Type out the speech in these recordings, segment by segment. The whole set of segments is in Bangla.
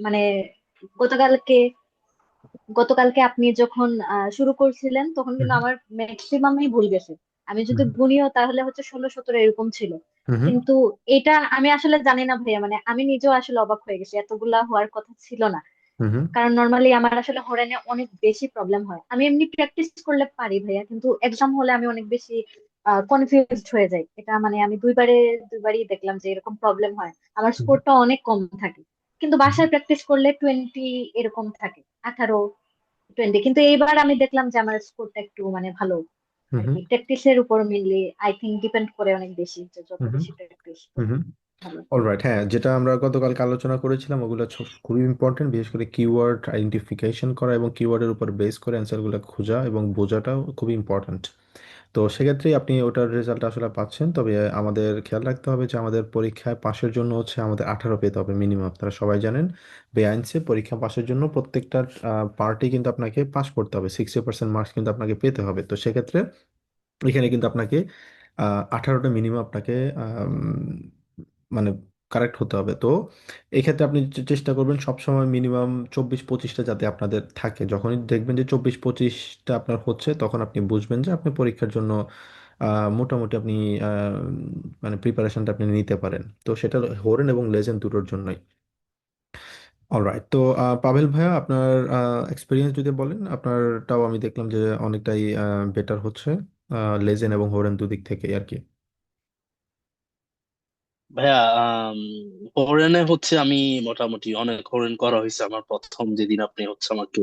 মানে গতকালকে গতকালকে আপনি যখন শুরু করছিলেন তখন হুম কিন্তু আমার ম্যাক্সিমামই ভুল গেছে। আমি যদি হুম গুনিও তাহলে হচ্ছে 16 17 এরকম ছিল। হুম কিন্তু এটা আমি আসলে জানি না ভাইয়া, মানে আমি নিজেও আসলে অবাক হয়ে গেছি, এতগুলা হওয়ার কথা ছিল না। হুম কারণ নর্মালি আমার আসলে হরেনে অনেক বেশি প্রবলেম হয়। আমি এমনি প্র্যাকটিস করলে পারি ভাইয়া, কিন্তু এক্সাম হলে আমি অনেক বেশি কনফিউজড হয়ে যাই। এটা মানে আমি দুইবারই দেখলাম যে এরকম প্রবলেম হয়, আমার হুম স্কোরটা অনেক কম থাকে। কিন্তু বাসায় প্র্যাকটিস করলে 20 এরকম থাকে, 18 20। কিন্তু এইবার আমি দেখলাম যে আমার স্কোরটা একটু মানে ভালো হুম আর হুম কি। প্র্যাকটিসের উপর মেনলি আই থিঙ্ক ডিপেন্ড করে অনেক বেশি, যে যত হুম বেশি প্র্যাকটিস হুম তত হুম ভালো। অলরাইট, হ্যাঁ, যেটা আমরা গতকালকে আলোচনা করেছিলাম ওগুলো খুবই ইম্পর্টেন্ট। বিশেষ করে কিওয়ার্ড আইডেন্টিফিকেশন করা এবং কিওয়ার্ডের উপর বেস করে অ্যান্সারগুলো খোঁজা এবং বোঝাটাও খুবই ইম্পর্টেন্ট। তো সেক্ষেত্রেই আপনি ওটার রেজাল্ট আসলে পাচ্ছেন। তবে আমাদের খেয়াল রাখতে হবে যে আমাদের পরীক্ষায় পাশের জন্য হচ্ছে আমাদের 18 পেতে হবে মিনিমাম। আপনারা সবাই জানেন বেআইনসে পরীক্ষা পাশের জন্য প্রত্যেকটা পার্টি কিন্তু আপনাকে পাস করতে হবে, 60% মার্কস কিন্তু আপনাকে পেতে হবে। তো সেক্ষেত্রে এখানে কিন্তু আপনাকে 18টা মিনিমাম আপনাকে মানে কারেক্ট হতে হবে। তো এক্ষেত্রে আপনি চেষ্টা করবেন সবসময় মিনিমাম 24 25টা যাতে আপনাদের থাকে। যখনই দেখবেন যে 24 25টা আপনার হচ্ছে তখন আপনি বুঝবেন যে আপনি পরীক্ষার জন্য মোটামুটি আপনি আহ, মানে প্রিপারেশনটা আপনি নিতে পারেন। তো সেটা হোরেন এবং লেজেন্ড দুটোর জন্যই। অলরাইট, তো পাভেল ভাইয়া, আপনার এক্সপিরিয়েন্স যদি বলেন। আপনারটাও আমি দেখলাম যে অনেকটাই বেটার হচ্ছে লেজেন্ড এবং হোরেন দুদিক থেকে আর কি। ভাইয়া, হরেনে হচ্ছে আমি মোটামুটি অনেক হরেন করা হয়েছে আমার প্রথম যেদিন আপনি হচ্ছে আমাকে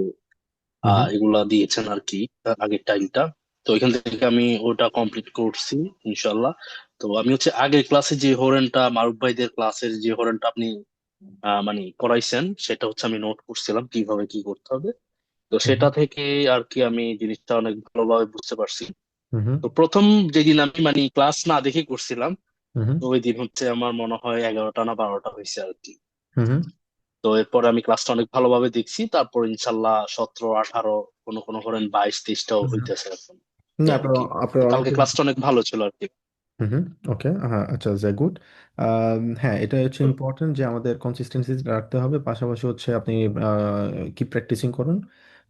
হুম এগুলা দিয়েছেন আর কি, আগের টাইমটা। তো এখান থেকে আমি ওটা কমপ্লিট করছি ইনশাল্লাহ। তো আমি হচ্ছে আগের ক্লাসে যে হরেনটা, মারুফ ভাইদের ক্লাসের যে হরেনটা আপনি মানে করাইছেন, সেটা হচ্ছে আমি নোট করছিলাম কিভাবে কি করতে হবে। তো হুম সেটা থেকে আর কি আমি জিনিসটা অনেক ভালোভাবে বুঝতে পারছি। হুম তো প্রথম যেদিন আমি মানে ক্লাস না দেখে করছিলাম, হুম তো ওই দিন হচ্ছে আমার মনে হয় 11টা না 12টা হয়েছে আর কি। হুম তো এরপরে আমি ক্লাসটা অনেক ভালোভাবে দেখছি, তারপর ইনশাল্লাহ 17 18, কোনো কোনো করেন 22 23টাও হুম হইতেছে এখন, না, এই আর আপনার কি। আপনার তো কালকে অনেকটা। ক্লাসটা অনেক ভালো ছিল আর কি। হুম ওকে, হ্যাঁ, আচ্ছা, গুড। হ্যাঁ, এটা হচ্ছে তো ইম্পর্টেন্ট যে আমাদের কনসিস্টেন্সি রাখতে হবে। পাশাপাশি হচ্ছে আপনি কি প্র্যাকটিসিং করুন।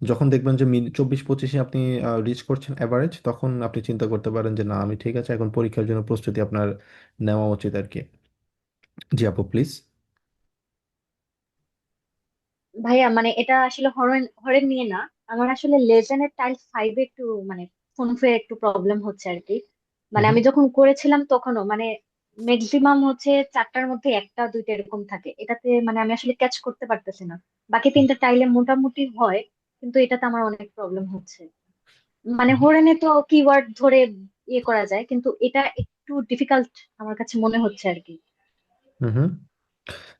যখন দেখবেন যে 24 25-এ আপনি রিচ করছেন অ্যাভারেজ, তখন আপনি চিন্তা করতে পারেন যে না, আমি ঠিক আছে, এখন পরীক্ষার জন্য প্রস্তুতি আপনার নেওয়া উচিত আর কি। জি আপু, প্লিজ। ভাইয়া মানে এটা আসলে হরেন হরেন নিয়ে না, আমার আসলে লেজেন্ডের টাইল 5 একটু মানে ফোন ফে একটু প্রবলেম হচ্ছে আর কি। মানে হুম আমি যখন করেছিলাম তখনও মানে ম্যাক্সিমাম হচ্ছে চারটার মধ্যে একটা দুইটা এরকম থাকে, এটাতে মানে আমি আসলে ক্যাচ করতে পারতেছি না। বাকি তিনটা টাইলে মোটামুটি হয়, কিন্তু এটাতে আমার অনেক প্রবলেম হচ্ছে। মানে হুম হরেনে তো কিওয়ার্ড ধরে ইয়ে করা যায়, কিন্তু এটা একটু ডিফিকাল্ট আমার কাছে মনে হচ্ছে আর কি। হুম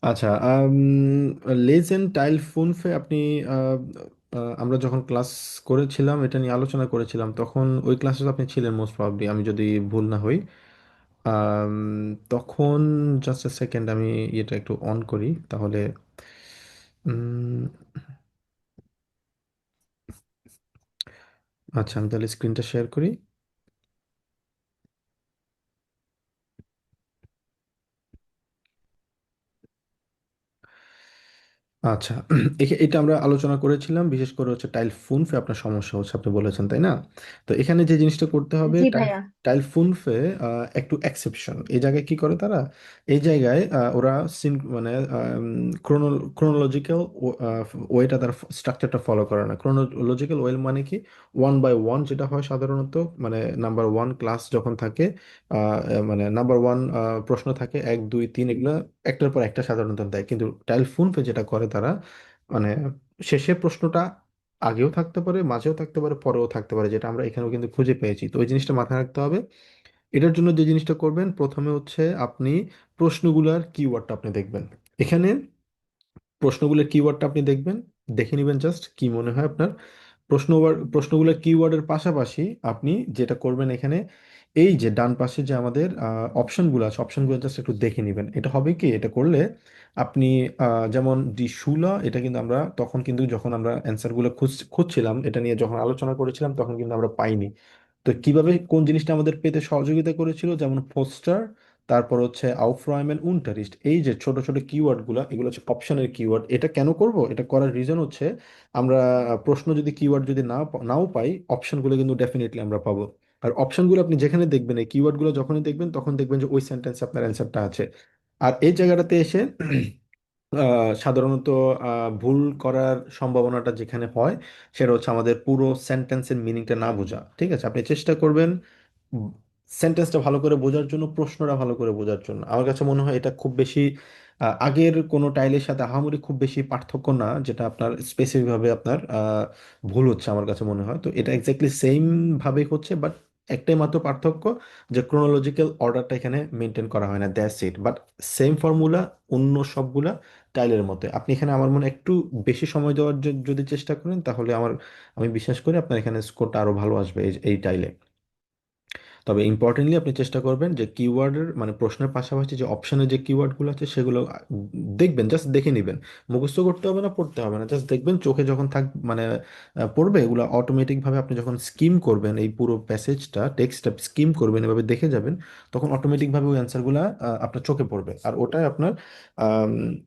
আচ্ছা, লেজেন্ড টাইল ফুনফে আপনি আহ, আমরা যখন ক্লাস করেছিলাম এটা নিয়ে আলোচনা করেছিলাম, তখন ওই ক্লাসে আপনি ছিলেন মোস্ট প্রবাবলি, আমি যদি ভুল না হই। আম, তখন জাস্ট এ সেকেন্ড, আমি এটা একটু অন করি তাহলে। উম, আচ্ছা, আমি তাহলে স্ক্রিনটা শেয়ার করি। আচ্ছা, এটা আমরা আলোচনা করেছিলাম, বিশেষ করে হচ্ছে টাইল ফুনফে আপনার সমস্যা হচ্ছে আপনি বলেছেন, তাই না? তো এখানে যে জিনিসটা করতে হবে, জি টাইল ভাইয়া। টাইল ফুনফে একটু এক্সেপশন। এই জায়গায় কি করে তারা, এই জায়গায় ওরা মানে ক্রোনোলজিক্যাল ওয়েটা, তার স্ট্রাকচারটা ফলো করে না। ক্রোনোলজিক্যাল ওয়ে মানে কি, ওয়ান বাই ওয়ান যেটা হয় সাধারণত, মানে নাম্বার ওয়ান ক্লাস যখন থাকে, মানে নাম্বার ওয়ান প্রশ্ন থাকে, এক দুই তিন এগুলো একটার পর একটা সাধারণত দেয়। কিন্তু টাইল ফুনফে যেটা করে তারা, মানে শেষের প্রশ্নটা আগেও থাকতে পারে, মাঝেও থাকতে পারে, পরেও থাকতে পারে, যেটা আমরা এখানেও কিন্তু খুঁজে পেয়েছি। তো ওই জিনিসটা মাথায় রাখতে হবে। এটার জন্য যে জিনিসটা করবেন, প্রথমে হচ্ছে আপনি প্রশ্নগুলার কিওয়ার্ডটা আপনি দেখবেন। এখানে প্রশ্নগুলোর কিওয়ার্ডটা আপনি দেখবেন, দেখে নেবেন জাস্ট কি মনে হয় আপনার। প্রশ্নগুলোর কিওয়ার্ডের পাশাপাশি আপনি যেটা করবেন এখানে, এই যে ডান পাশে যে আমাদের অপশনগুলো আছে, অপশনগুলো জাস্ট একটু দেখে নেবেন। এটা হবে কি, এটা করলে আপনি যেমন ডি শুলা, এটা কিন্তু আমরা তখন কিন্তু যখন আমরা অ্যান্সারগুলো খুঁজছিলাম এটা নিয়ে যখন আলোচনা করেছিলাম তখন কিন্তু আমরা পাইনি। তো কিভাবে কোন জিনিসটা আমাদের পেতে সহযোগিতা করেছিল, যেমন ফোস্টার, তারপর হচ্ছে আউফরাইমেন উনটারিস্ট, এই যে ছোট ছোট কিওয়ার্ড গুলা, এগুলো হচ্ছে অপশনের কিওয়ার্ড। এটা কেন করব? এটা করার রিজন হচ্ছে আমরা প্রশ্ন যদি কিওয়ার্ড যদি নাও পাই, অপশনগুলো কিন্তু ডেফিনেটলি আমরা পাবো। আর অপশনগুলো আপনি যেখানে দেখবেন, এই কিওয়ার্ডগুলো যখনই দেখবেন তখন দেখবেন যে ওই সেন্টেন্সে আপনার অ্যান্সারটা আছে। আর এই জায়গাটাতে এসে সাধারণত ভুল করার সম্ভাবনাটা যেখানে হয়, সেটা হচ্ছে আমাদের পুরো সেন্টেন্সের মিনিংটা না বোঝা। ঠিক আছে, আপনি চেষ্টা করবেন সেন্টেন্সটা ভালো করে বোঝার জন্য, প্রশ্নটা ভালো করে বোঝার জন্য। আমার কাছে মনে হয় এটা খুব বেশি আগের কোনো টাইলের সাথে আহামরি খুব বেশি পার্থক্য না, যেটা আপনার স্পেসিফিক ভাবে আপনার ভুল হচ্ছে। আমার কাছে মনে হয় তো এটা এক্স্যাক্টলি সেম ভাবে হচ্ছে, বাট একটাই মাত্র পার্থক্য, যে ক্রোনোলজিক্যাল অর্ডারটা এখানে মেনটেন করা হয় না, that's it. But same formula অন্য সবগুলা টাইলের মতো। আপনি এখানে আমার মনে হয় একটু বেশি সময় দেওয়ার যদি চেষ্টা করেন, তাহলে আমি বিশ্বাস করি আপনার এখানে স্কোরটা আরো ভালো আসবে এই টাইলে। তবে ইম্পর্টেন্টলি আপনি চেষ্টা করবেন যে কিওয়ার্ডের মানে প্রশ্নের পাশাপাশি যে অপশনের যে কিওয়ার্ডগুলো আছে সেগুলো দেখবেন, জাস্ট দেখে নেবেন। মুখস্থ করতে হবে না, পড়তে হবে না, জাস্ট দেখবেন চোখে যখন মানে পড়বে এগুলো অটোমেটিক ভাবে। আপনি যখন স্কিম করবেন এই পুরো প্যাসেজটা, টেক্সটটা স্কিম করবেন, এভাবে দেখে যাবেন, তখন অটোমেটিক ভাবে ওই অ্যান্সারগুলো আপনার চোখে পড়বে, আর ওটাই আপনার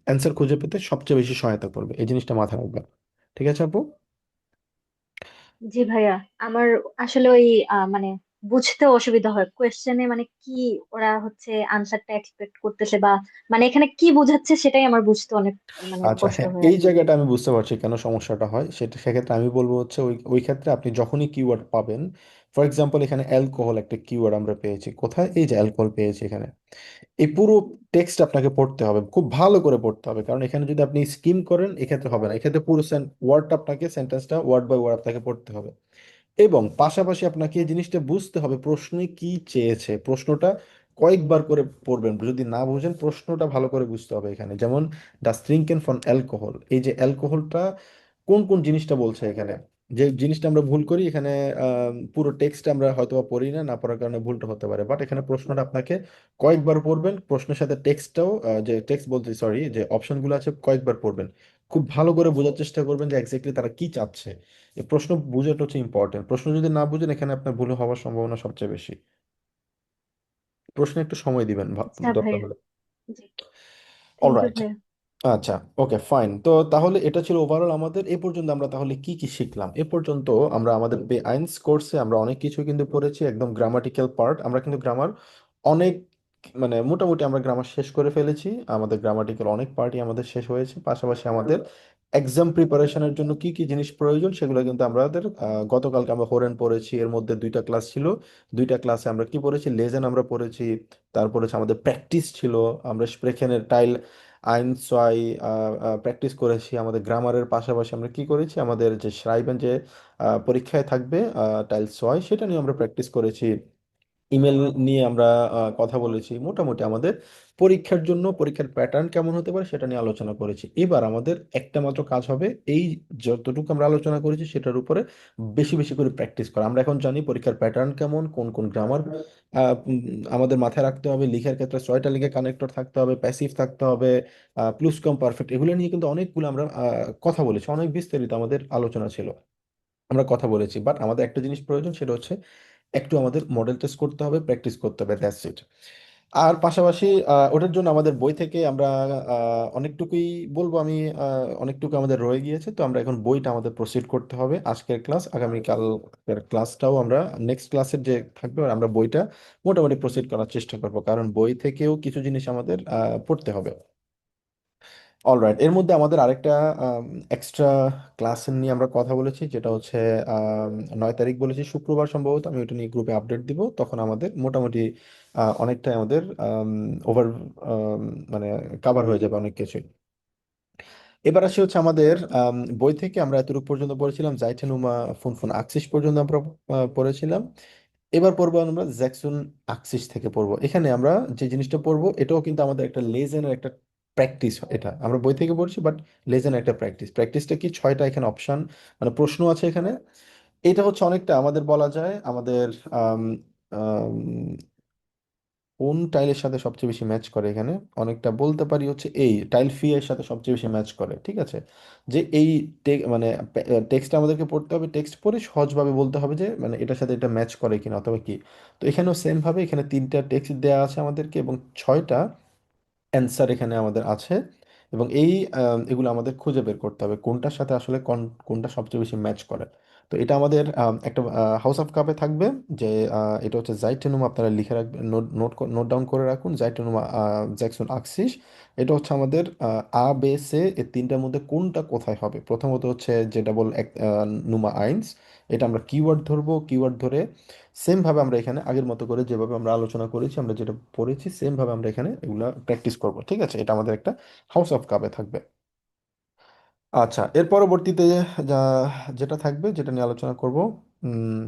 অ্যান্সার খুঁজে পেতে সবচেয়ে বেশি সহায়তা করবে। এই জিনিসটা মাথায় রাখবেন। ঠিক আছে আপু? জি ভাইয়া, আমার আসলে ওই মানে বুঝতে অসুবিধা হয় কোয়েশ্চেনে, মানে কি ওরা হচ্ছে আনসারটা এক্সপেক্ট করতেছে, বা মানে এখানে কি বোঝাচ্ছে সেটাই আমার বুঝতে অনেক মানে আচ্ছা, কষ্ট হ্যাঁ, হয় আর এই কি। জায়গাটা আমি বুঝতে পারছি কেন সমস্যাটা হয়। সেক্ষেত্রে আমি বলবো হচ্ছে ওই ওই ক্ষেত্রে আপনি যখনই কিওয়ার্ড পাবেন, ফর এক্সাম্পল এখানে অ্যালকোহল একটা কিওয়ার্ড আমরা পেয়েছি, কোথায়? এই যে অ্যালকোহল পেয়েছি এখানে। এই পুরো টেক্সট আপনাকে পড়তে হবে, খুব ভালো করে পড়তে হবে, কারণ এখানে যদি আপনি স্কিম করেন এক্ষেত্রে হবে না। এক্ষেত্রে পুরো ওয়ার্ডটা আপনাকে, সেন্টেন্সটা ওয়ার্ড বাই ওয়ার্ড আপনাকে পড়তে হবে। এবং পাশাপাশি আপনাকে এই জিনিসটা বুঝতে হবে প্রশ্নে কি চেয়েছে, প্রশ্নটা কয়েকবার করে পড়বেন। যদি না বুঝেন, প্রশ্নটা ভালো করে বুঝতে হবে। এখানে যেমন ডাস ট্রিঙ্কেন ফর অ্যালকোহল, এই যে অ্যালকোহলটা কোন কোন জিনিসটা বলছে এখানে, যে জিনিসটা আমরা ভুল করি এখানে। পুরো টেক্সট আমরা হয়তো বা পড়ি না, না পড়ার কারণে ভুলটা হতে পারে, বাট এখানে প্রশ্নটা আপনাকে কয়েকবার পড়বেন, প্রশ্নের সাথে টেক্সটটাও, যে টেক্সট বলতে সরি, যে অপশনগুলো আছে কয়েকবার পড়বেন। খুব ভালো করে বোঝার চেষ্টা করবেন যে এক্স্যাক্টলি তারা কি চাচ্ছে। এই প্রশ্ন বোঝাটা হচ্ছে ইম্পর্টেন্ট। প্রশ্ন যদি না বুঝেন, এখানে আপনার ভুল হওয়ার সম্ভাবনা সবচেয়ে বেশি। প্রশ্নে একটু সময় দিবেন আচ্ছা দরকার ভাইয়া। হলে। জি, থ্যাংক ইউ অলরাইট। ভাইয়া। আচ্ছা, ওকে, ফাইন। তো তাহলে এটা ছিল ওভারঅল আমাদের এ পর্যন্ত। আমরা তাহলে কি কি শিখলাম এ পর্যন্ত? আমরা আমাদের আইনস কোর্সে আমরা অনেক কিছু কিন্তু পড়েছি, একদম গ্রামাটিক্যাল পার্ট। আমরা কিন্তু গ্রামার অনেক, মানে মোটামুটি আমরা গ্রামার শেষ করে ফেলেছি। আমাদের গ্রামাটিক্যাল অনেক পার্টই আমাদের শেষ হয়েছে। পাশাপাশি আমাদের এক্সাম প্রিপারেশনের জন্য কি কি জিনিস প্রয়োজন সেগুলো কিন্তু আমাদের গতকালকে আমরা হোরেন পড়েছি। এর মধ্যে দুইটা ক্লাস ছিল, দুইটা ক্লাসে আমরা কি পড়েছি? লেজেন আমরা পড়েছি। তারপরে হচ্ছে আমাদের প্র্যাকটিস ছিল, আমরা স্প্রেখেনের টাইল আইন ছয় প্র্যাকটিস করেছি। আমাদের গ্রামারের পাশাপাশি আমরা কি করেছি? আমাদের যে শ্রাইবেন যে পরীক্ষায় থাকবে টাইল ছয়, সেটা নিয়ে আমরা প্র্যাকটিস করেছি। ইমেল নিয়ে আমরা কথা বলেছি। মোটামুটি আমাদের পরীক্ষার জন্য পরীক্ষার প্যাটার্ন কেমন হতে পারে সেটা নিয়ে আলোচনা করেছি। এবার আমাদের একটা মাত্র কাজ হবে, এই যতটুকু আমরা আলোচনা করেছি সেটার উপরে বেশি বেশি করে প্র্যাকটিস করা। আমরা এখন জানি পরীক্ষার প্যাটার্ন কেমন, কোন কোন গ্রামার আমাদের মাথায় রাখতে হবে। লিখার ক্ষেত্রে ছয়টা লিখে কানেক্টর থাকতে হবে, প্যাসিভ থাকতে হবে, প্লুস কম পারফেক্ট, এগুলো নিয়ে কিন্তু অনেকগুলো আমরা কথা বলেছি, অনেক বিস্তারিত আমাদের আলোচনা ছিল, আমরা কথা বলেছি। বাট আমাদের একটা জিনিস প্রয়োজন, সেটা হচ্ছে একটু আমাদের মডেল টেস্ট করতে হবে, প্র্যাকটিস করতে হবে, দ্যাটস ইট। আর পাশাপাশি ওটার জন্য আমাদের বই থেকে আমরা অনেকটুকুই বলবো আমি, অনেকটুকু আমাদের রয়ে গিয়েছে। তো আমরা এখন বইটা আমাদের প্রসিড করতে হবে। আজকের ক্লাস, আগামীকাল ক্লাসটাও আমরা, নেক্সট ক্লাসের যে থাকবে আমরা বইটা মোটামুটি প্রসিড করার চেষ্টা করব, কারণ বই থেকেও কিছু জিনিস আমাদের পড়তে হবে। অলরাইট, এর মধ্যে আমাদের আরেকটা এক্সট্রা ক্লাস নিয়ে আমরা কথা বলেছি, যেটা হচ্ছে 9 তারিখ বলেছি, শুক্রবার সম্ভবত। আমি ওটা নিয়ে গ্রুপে আপডেট দিব, তখন আমাদের মোটামুটি অনেকটাই আমাদের ওভার মানে কাভার হয়ে যাবে অনেক কিছু। এবার আসি হচ্ছে আমাদের বই থেকে আমরা এতটুকু পর্যন্ত পড়েছিলাম, জাইটেনুমা ফুন ফুন আকসিস পর্যন্ত আমরা পড়েছিলাম। এবার পড়বো আমরা জ্যাকসন আকসিস থেকে পড়বো। এখানে আমরা যে জিনিসটা পড়বো এটাও কিন্তু আমাদের একটা লেজেনের একটা প্র্যাকটিস। এটা আমরা বই থেকে পড়ছি, বাট লেজেনের একটা প্র্যাকটিস। প্র্যাকটিসটা কি? 6টা এখানে অপশন, মানে প্রশ্ন আছে এখানে। এটা হচ্ছে অনেকটা আমাদের বলা যায় আমাদের কোন টাইলের সাথে সবচেয়ে বেশি ম্যাচ করে এখানে, অনেকটা বলতে পারি হচ্ছে এই টাইল ফি এর সাথে সবচেয়ে বেশি ম্যাচ করে, ঠিক আছে। যে এই মানে টেক্সটটা আমাদেরকে পড়তে হবে, টেক্সট পড়ে সহজভাবে বলতে হবে যে মানে এটার সাথে এটা ম্যাচ করে কিনা অথবা কি। তো এখানেও সেম ভাবে এখানে 3টা টেক্সট দেওয়া আছে আমাদেরকে এবং 6টা অ্যান্সার এখানে আমাদের আছে। এবং এগুলো আমাদের খুঁজে বের করতে হবে কোনটার সাথে আসলে কোনটা সবচেয়ে বেশি ম্যাচ করে। তো এটা আমাদের একটা হাউস অফ কাপে থাকবে যে এটা হচ্ছে জাইটেনুম, আপনারা লিখে রাখবেন, নোট নোট নোট ডাউন করে রাখুন, জাইটেনুম জ্যাকসন আকসিস। এটা হচ্ছে আমাদের আ বে সে এর 3টার মধ্যে কোনটা কোথায় হবে। প্রথমত হচ্ছে যেটা বল নুমা আইনস, এটা আমরা কিওয়ার্ড ধরবো, কিওয়ার্ড ধরে সেম ভাবে আমরা এখানে আগের মতো করে যেভাবে আমরা আলোচনা করেছি, আমরা যেটা পড়েছি সেম ভাবে আমরা এখানে এগুলা প্র্যাকটিস করব, ঠিক আছে। এটা আমাদের একটা হাউস অফ কাপে থাকবে। আচ্ছা, এর পরবর্তীতে যা যেটা থাকবে, যেটা নিয়ে আলোচনা করব, উম,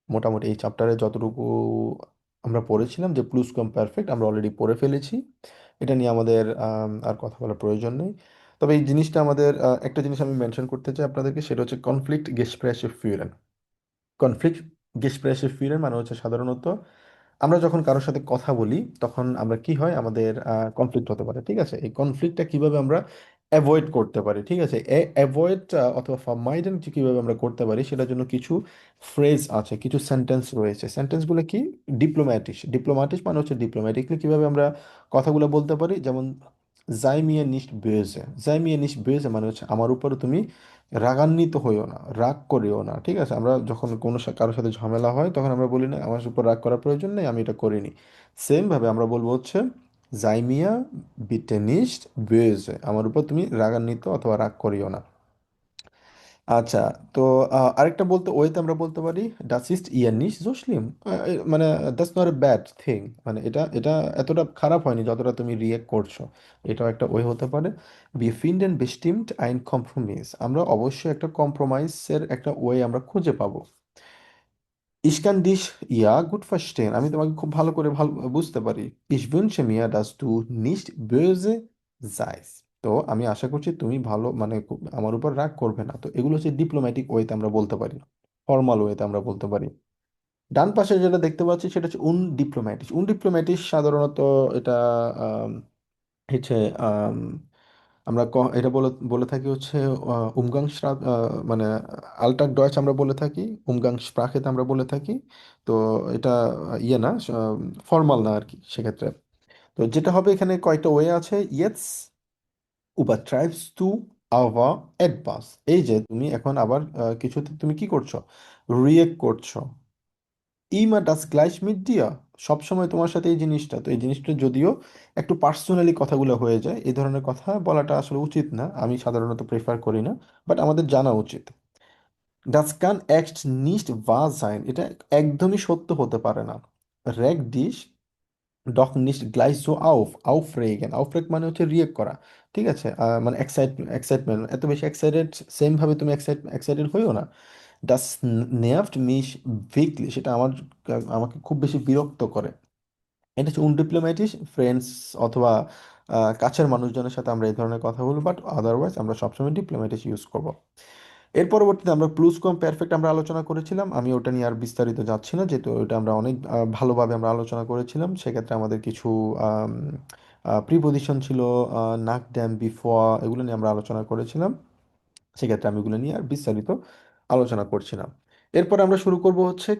মোটামুটি এই চ্যাপ্টারে যতটুকু আমরা পড়েছিলাম যে প্লুস কম পারফেক্ট আমরা অলরেডি পড়ে ফেলেছি। এটা নিয়ে আমাদের আর কথা বলার প্রয়োজন নেই। তবে এই জিনিসটা আমাদের একটা জিনিস আমি মেনশন করতে চাই আপনাদেরকে, সেটা হচ্ছে কনফ্লিক্ট গেস্প্রেসিভ ফিউরেন। কনফ্লিক্ট গেস্প্রেসিভ ফিউরেন মানে হচ্ছে সাধারণত আমরা যখন কারোর সাথে কথা বলি তখন আমরা কি হয়, আমাদের কনফ্লিক্ট হতে পারে, ঠিক আছে। এই কনফ্লিক্টটা কিভাবে আমরা অ্যাভয়েড করতে পারি, ঠিক আছে। অ্যাভয়েড অথবা মাইন্ড কিভাবে আমরা করতে পারি সেটার জন্য কিছু ফ্রেজ আছে, কিছু সেন্টেন্স রয়েছে। সেন্টেন্সগুলো কি, ডিপ্লোম্যাটিক মানে হচ্ছে ডিপ্লোম্যাটিকলি কিভাবে আমরা কথাগুলো বলতে পারি। যেমন জাই মিয়ে নিশ বেজে মানে হচ্ছে আমার উপরে তুমি রাগান্বিত হইও না, রাগ করিও না, ঠিক আছে। আমরা যখন কোনো কারোর সাথে ঝামেলা হয় তখন আমরা বলি না আমার উপর রাগ করার প্রয়োজন নেই, আমি এটা করিনি। সেম ভাবে আমরা বলবো হচ্ছে জাইমিয়া বিটে নিশট বেজে, আমার উপর তুমি রাগান্বিত অথবা রাগ করিও না। আচ্ছা, তো আরেকটা বলতে ওয়েতে আমরা বলতে পারি ডাস ইস্ট ইয়ার নিশ জোসলিম, মানে that's not a bad thing, মানে এটা এটা এতটা খারাপ হয়নি যতটা তুমি রিয়েক্ট করছো। এটাও একটা ওয়ে হতে পারে। বি ফিন্ডেন বেস্টিমড আইন কম্প্রোমিস, আমরা অবশ্যই একটা কম্প্রোমাইজের একটা ওয়ে আমরা খুঁজে পাবো। ইশকান দিস ইয়া গুড ফার্স্টেন, আমি তোমাকে খুব ভালো করে ভালো বুঝতে পারি। ইশ wünsche mir dass du nicht böse seist, তো আমি আশা করছি তুমি ভালো মানে আমার উপর রাগ করবে না। তো এগুলো হচ্ছে ডিপ্লোম্যাটিক ওয়েতে আমরা বলতে পারি, ফর্মাল ওয়েতে আমরা বলতে পারি। ডান পাশে যেটা দেখতে পাচ্ছি সেটা হচ্ছে উন ডিপ্লোম্যাটিক সাধারণত এটা আম, হচ্ছে আমরা এটা বলে বলে থাকি হচ্ছে মানে আলটাক ডয়েচ আমরা বলে থাকি, উমগাং স্প্রাখেতে আমরা বলে থাকি। তো এটা ইয়ে না, ফর্মাল না আর কি সেক্ষেত্রে। তো যেটা হবে এখানে কয়টা ওয়ে আছে, yes übertreibst du aber etwas, এই যে তুমি এখন আবার কিছুতে তুমি কি করছো, রিয়েক্ট করছো। ইমা ডাস গ্লাইশ মিট দিয়া, সবসময় তোমার সাথে এই জিনিসটা, তো এই জিনিসটা যদিও একটু পার্সোনালি কথাগুলো হয়ে যায়, এই ধরনের কথা বলাটা আসলে উচিত না, আমি সাধারণত প্রেফার করি না, বাট আমাদের জানা উচিত। ডাস কান এক্সট নিস্ট ওয়ার সাইন, এটা একদমই সত্য হতে পারে না। রেগ ডিশ ডক নিস্ট গ্লাইস জো আউফরেগেন, আউফরেগ মানে হচ্ছে রিয়েক্ট করা, ঠিক আছে। মানে এক্সাইটমেন্ট, এত বেশি এক্সাইটেড সেম ভাবে তুমি এক্সাইটেড হইও না। ডাস নেয়াফট মিশ উইকলি, সেটা আমাকে খুব বেশি বিরক্ত করে। এটা হচ্ছে উনডিপ্লোম্যাটিক ফ্রেন্ডস অথবা কাছের মানুষজনের সাথে আমরা এই ধরনের কথা বলবো, বাট আদারওয়াইজ আমরা সবসময় ডিপ্লোম্যাটিক ইউজ করব। এর পরবর্তীতে আমরা প্লুস কম পারফেক্ট আমরা আলোচনা করেছিলাম, আমি ওটা নিয়ে আর বিস্তারিত যাচ্ছি না, যেহেতু ওটা আমরা অনেক ভালোভাবে আমরা আলোচনা করেছিলাম। সেক্ষেত্রে আমাদের কিছু প্রিপোজিশন ছিল, নাক ড্যাম বিফোর, এগুলো নিয়ে আমরা আলোচনা করেছিলাম। সেক্ষেত্রে আমি এগুলো নিয়ে আর বিস্তারিত আলোচনা করছি না। এরপর আমরা শুরু করব হচ্ছে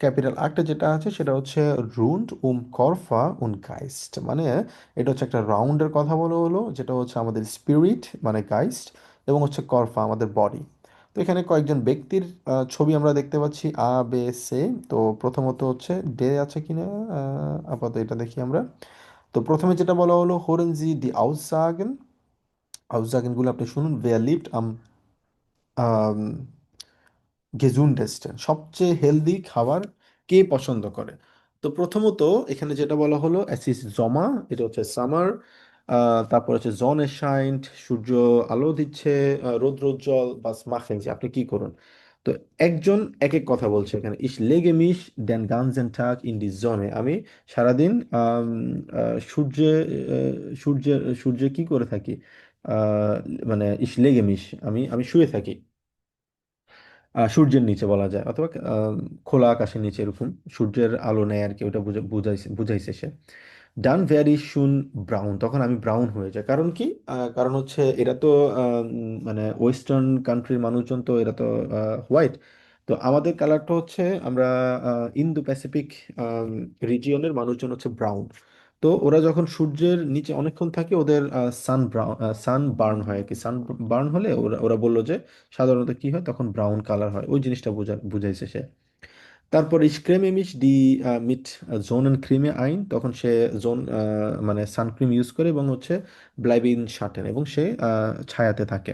ক্যাপিটাল আক্টে যেটা আছে সেটা হচ্ছে রুন্ড করফা উন গাইস্ট, মানে এটা হচ্ছে একটা রাউন্ডের কথা বলা হলো, যেটা হচ্ছে আমাদের স্পিরিট মানে গাইস্ট, এবং হচ্ছে করফা আমাদের বডি। তো এখানে কয়েকজন ব্যক্তির ছবি আমরা দেখতে পাচ্ছি আ বে সে। তো প্রথমত হচ্ছে ডে আছে কিনা, আপাতত এটা দেখি আমরা। তো প্রথমে যেটা বলা হলো হোরেনজি দি আউসজাগেন গুলো আপনি শুনুন, ওয়ের লিভড গেজুন্ডেস্ট, সবচেয়ে হেলদি খাবার কে পছন্দ করে। তো প্রথমত এখানে যেটা বলা হলো অ্যাসিস জমা, এটা হচ্ছে সামার। তারপর হচ্ছে জন এ শাইন্ট, সূর্য আলো দিচ্ছে, রৌদ্রোজ্জ্বল বা মাখেন যে আপনি কি করুন। তো একজন এক এক কথা বলছে এখানে, ইস লেগে মিশ দেন গানজেন টাগ ইন দি জোনে, আমি সারাদিন সূর্যে সূর্যে সূর্যে কি করে থাকি, আহ, মানে ইস লেগে মিশ আমি আমি শুয়ে থাকি। সূর্যের নিচে বলা যায়, অথবা খোলা আকাশের নিচে, এরকম সূর্যের আলো নেয় আর কি, ওটা বুঝাইছে বুঝাইছে সে। ডান ভেরি সুন ব্রাউন, তখন আমি ব্রাউন হয়ে যাই। কারণ কি? কারণ হচ্ছে এরা তো মানে ওয়েস্টার্ন কান্ট্রির মানুষজন, তো এরা তো হোয়াইট। তো আমাদের কালারটা হচ্ছে, আমরা ইন্দো প্যাসিফিক রিজিয়নের মানুষজন হচ্ছে ব্রাউন। তো ওরা যখন সূর্যের নিচে অনেকক্ষণ থাকে, ওদের সান বার্ন হয় আর কি। সান বার্ন হলে ওরা ওরা বললো যে সাধারণত কি হয়, তখন ব্রাউন কালার হয়। ওই জিনিসটা বুঝাইছে সে। তারপর ইসক্রেমে মিশ ডি মিট জোন ক্রিমে আইন, তখন সে জোন মানে সানক্রিম ইউজ করে এবং হচ্ছে ব্লাইবিন শার্টেন, এবং সে ছায়াতে থাকে।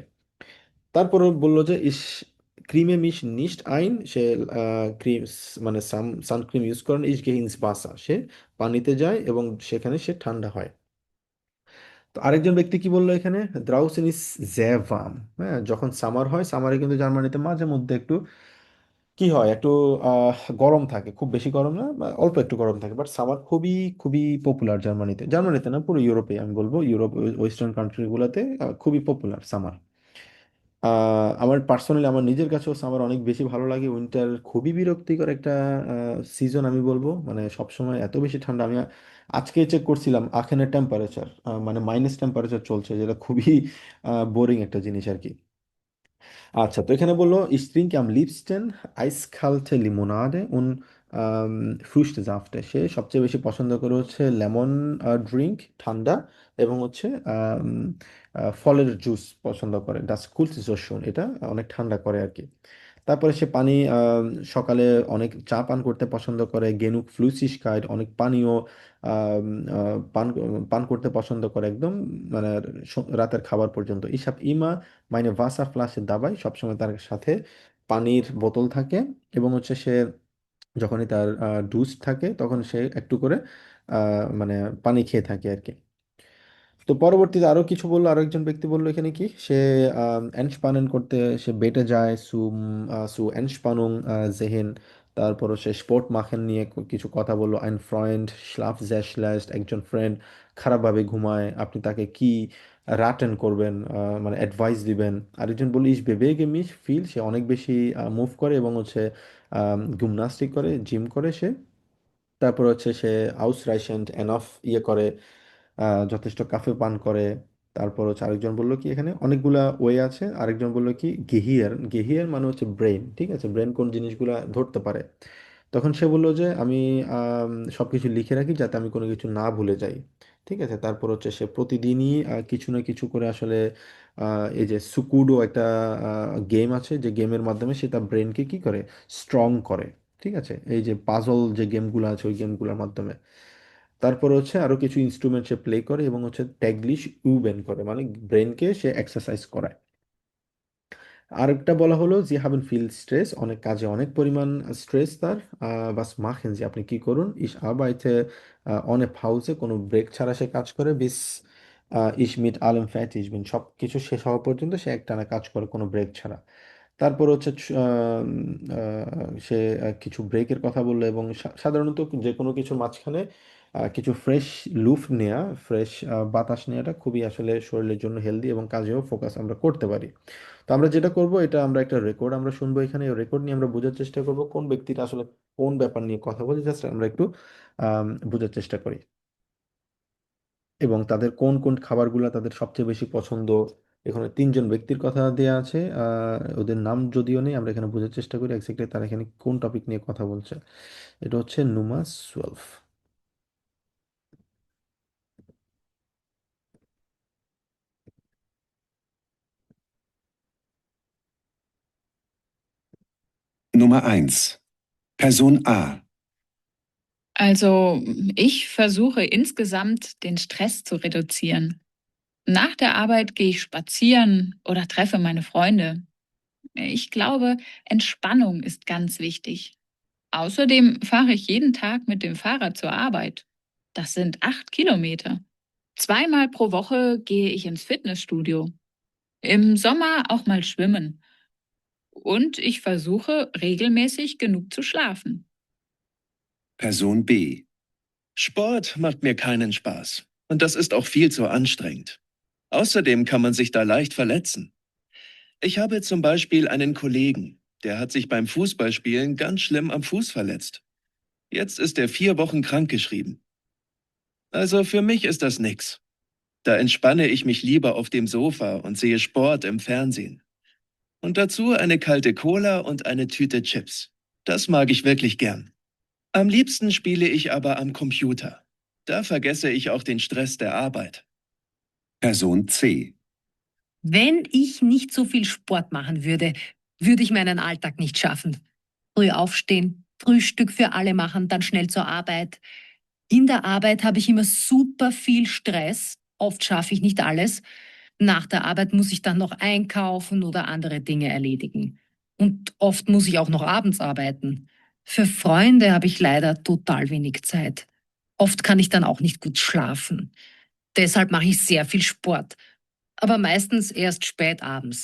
তারপর বললো যে ইস ক্রিমে মিশ নিস্ট আইন, সে ক্রিম মানে সানক্রিম ইউজ করেন। ইস গেহিনস বাসা, সে পানিতে যায় এবং সেখানে সে ঠান্ডা হয়। তো আরেকজন ব্যক্তি কি বললো এখানে, দ্রাউসেন ইস জেভাম। হ্যাঁ, যখন সামার হয়, সামারে কিন্তু জার্মানিতে মাঝে মধ্যে একটু কি হয়, একটু গরম থাকে, খুব বেশি গরম না, বা অল্প একটু গরম থাকে। বাট সামার খুবই খুবই পপুলার জার্মানিতে, জার্মানিতে না, পুরো ইউরোপে আমি বলবো, ইউরোপ ওয়েস্টার্ন কান্ট্রি গুলোতে খুবই পপুলার সামার। আমার পার্সোনালি, আমার নিজের কাছেও সামার অনেক বেশি ভালো লাগে। উইন্টার খুবই বিরক্তিকর একটা সিজন আমি বলবো, মানে সবসময় এত বেশি ঠান্ডা। আমি আজকে চেক করছিলাম আখেনের টেম্পারেচার, মানে মাইনাস টেম্পারেচার চলছে, যেটা খুবই বোরিং একটা জিনিস আর কি। আচ্ছা, তো এখানে বললো ich trinke am liebsten eiskalte Limonade und Früchtesaft। সে সবচেয়ে বেশি পছন্দ করে হচ্ছে লেমন ড্রিঙ্ক, ঠান্ডা, এবং হচ্ছে ফলের জুস পছন্দ করে। ডাস কুলট সো শুন, এটা অনেক ঠান্ডা করে আর কি। তারপরে সে পানি, সকালে অনেক চা পান করতে পছন্দ করে। গেনুক ফ্লুসিশকাইট, অনেক পানীয় আম, পান পান করতে পছন্দ করে একদম, মানে রাতের খাবার পর্যন্ত। ইসাব ইমা মাইনে ভাসা ফ্লাসে দাবাই, সবসময় তার সাথে পানির বোতল থাকে, এবং হচ্ছে সে যখনই তার ডুজ থাকে, তখন সে একটু করে মানে পানি খেয়ে থাকে আর কি। তো পরবর্তীতে আরো কিছু বললো, আরো একজন ব্যক্তি বললো এখানে কি, সে এনস্পানেন করতে সে বেটে যায়, সু এনস্পানুং জেহেন। তারপর সে স্পোর্ট মাখেন নিয়ে কিছু কথা বললো। আইন ফ্রেন্ড স্লাফ sehr schlecht, একজন ফ্রেন্ড খারাপভাবে ঘুমায়, আপনি তাকে কি রাটেন করবেন, মানে অ্যাডভাইস দিবেন। আরেকজন বললো ইস বেবেগে মিশ ফিল, সে অনেক বেশি মুভ করে এবং হচ্ছে জিমনাস্টিক করে, জিম করে সে। তারপর হচ্ছে সে আউসরাইশেন্ট এনাফ ইয়ে করে, যথেষ্ট কাফে পান করে। তারপর হচ্ছে আরেকজন বললো কি, এখানে অনেকগুলা ওয়ে আছে। আরেকজন বললো কি গেহিয়ার, গেহিয়ার মানে হচ্ছে ব্রেন, ঠিক আছে, ব্রেন কোন জিনিসগুলা ধরতে পারে। তখন সে বললো যে আমি সবকিছু লিখে রাখি যাতে আমি কোনো কিছু না ভুলে যাই। ঠিক আছে, তারপর হচ্ছে সে প্রতিদিনই কিছু না কিছু করে আসলে এই যে সুকুডো একটা গেম আছে, যে গেমের মাধ্যমে সে তার ব্রেনকে কি করে, স্ট্রং করে। ঠিক আছে, এই যে পাজল যে গেমগুলো আছে, ওই গেমগুলোর মাধ্যমে। তারপর হচ্ছে আরো কিছু ইনস্ট্রুমেন্ট সে প্লে করে, এবং হচ্ছে ট্যাগলিশ ইউবেন করে, মানে ব্রেনকে সে এক্সারসাইজ করায়। আরেকটা বলা হলো জি হাবেন ফিল স্ট্রেস, অনেক কাজে অনেক পরিমাণ স্ট্রেস তার। বাস মাখেন, যে আপনি কি করুন, ইস আরবাইতে অনেক পাউজে, কোনো ব্রেক ছাড়া সে কাজ করে। বিস ইস মিট আলম ফ্যাট ইসবিন, সব কিছু শেষ হওয়া পর্যন্ত সে একটানা কাজ করে কোনো ব্রেক ছাড়া। তারপর হচ্ছে সে কিছু ব্রেকের কথা বললো, এবং সাধারণত যে কোনো কিছুর মাঝখানে কিছু ফ্রেশ লুফ নেওয়া, ফ্রেশ বাতাস নেওয়াটা খুবই আসলে শরীরের জন্য হেলদি, এবং কাজেও ফোকাস আমরা করতে পারি। তো আমরা যেটা করব, এটা আমরা একটা রেকর্ড আমরা শুনবো এখানে, রেকর্ড নিয়ে আমরা বোঝার চেষ্টা করব কোন ব্যক্তিটা আসলে কোন ব্যাপার নিয়ে কথা বলে, জাস্ট আমরা একটু বোঝার চেষ্টা করি, এবং তাদের কোন কোন খাবারগুলো তাদের সবচেয়ে বেশি পছন্দ। এখানে তিনজন ব্যক্তির কথা দেওয়া আছে, ওদের নাম যদিও নেই, আমরা এখানে বোঝার চেষ্টা করি এক্স্যাক্টলি তারা এখানে কোন টপিক নিয়ে কথা বলছে। এটা হচ্ছে নুমাস 12। Nummer 1. Person A. Also, ich versuche insgesamt den Stress zu reduzieren. Nach der Arbeit gehe ich spazieren oder treffe meine Freunde. Ich glaube, Entspannung ist ganz wichtig. Außerdem fahre ich jeden Tag mit dem Fahrrad zur Arbeit. Das sind 8 Kilometer. Zweimal pro Woche gehe ich ins Fitnessstudio. Im Sommer auch mal schwimmen. Und ich versuche regelmäßig genug zu schlafen. Person B. Sport macht mir keinen Spaß. Und das ist auch viel zu anstrengend. Außerdem kann man sich da leicht verletzen. Ich habe zum Beispiel einen Kollegen, der hat sich beim Fußballspielen ganz schlimm am Fuß verletzt. Jetzt ist er 4 Wochen krankgeschrieben. Also für mich ist das nix. Da entspanne ich mich lieber auf dem Sofa und sehe Sport im Fernsehen. Und dazu eine kalte Cola und eine Tüte Chips. Das mag ich wirklich gern. Am liebsten spiele ich aber am Computer. Da vergesse ich auch den Stress der Arbeit. Person C. Wenn ich nicht so viel Sport machen würde, würde ich meinen Alltag nicht schaffen. Früh aufstehen, Frühstück für alle machen, dann schnell zur Arbeit. In der Arbeit habe ich immer super viel Stress. Oft schaffe ich nicht alles. Nach der Arbeit muss ich dann noch einkaufen oder andere Dinge erledigen. Und oft muss ich auch noch abends arbeiten. Für Freunde habe ich leider total wenig Zeit. Oft kann ich dann auch nicht gut schlafen. Deshalb mache ich sehr viel Sport, aber meistens erst spät abends.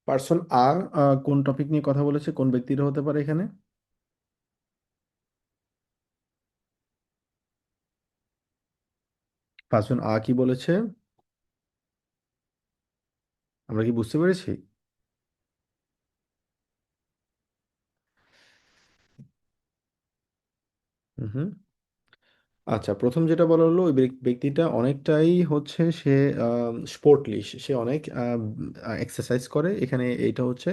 Person আর কোন টপিক নিয়ে কথা বলেছে, কোন ব্যক্তিরা হতে পারে এখানে? পার্সন আ কি বলেছে আমরা কি বুঝতে পেরেছি? হুম। আচ্ছা, প্রথম যেটা বলা হলো, ওই ব্যক্তিটা অনেকটাই হচ্ছে সে স্পোর্টলি, সে অনেক এক্সারসাইজ করে। এখানে এইটা হচ্ছে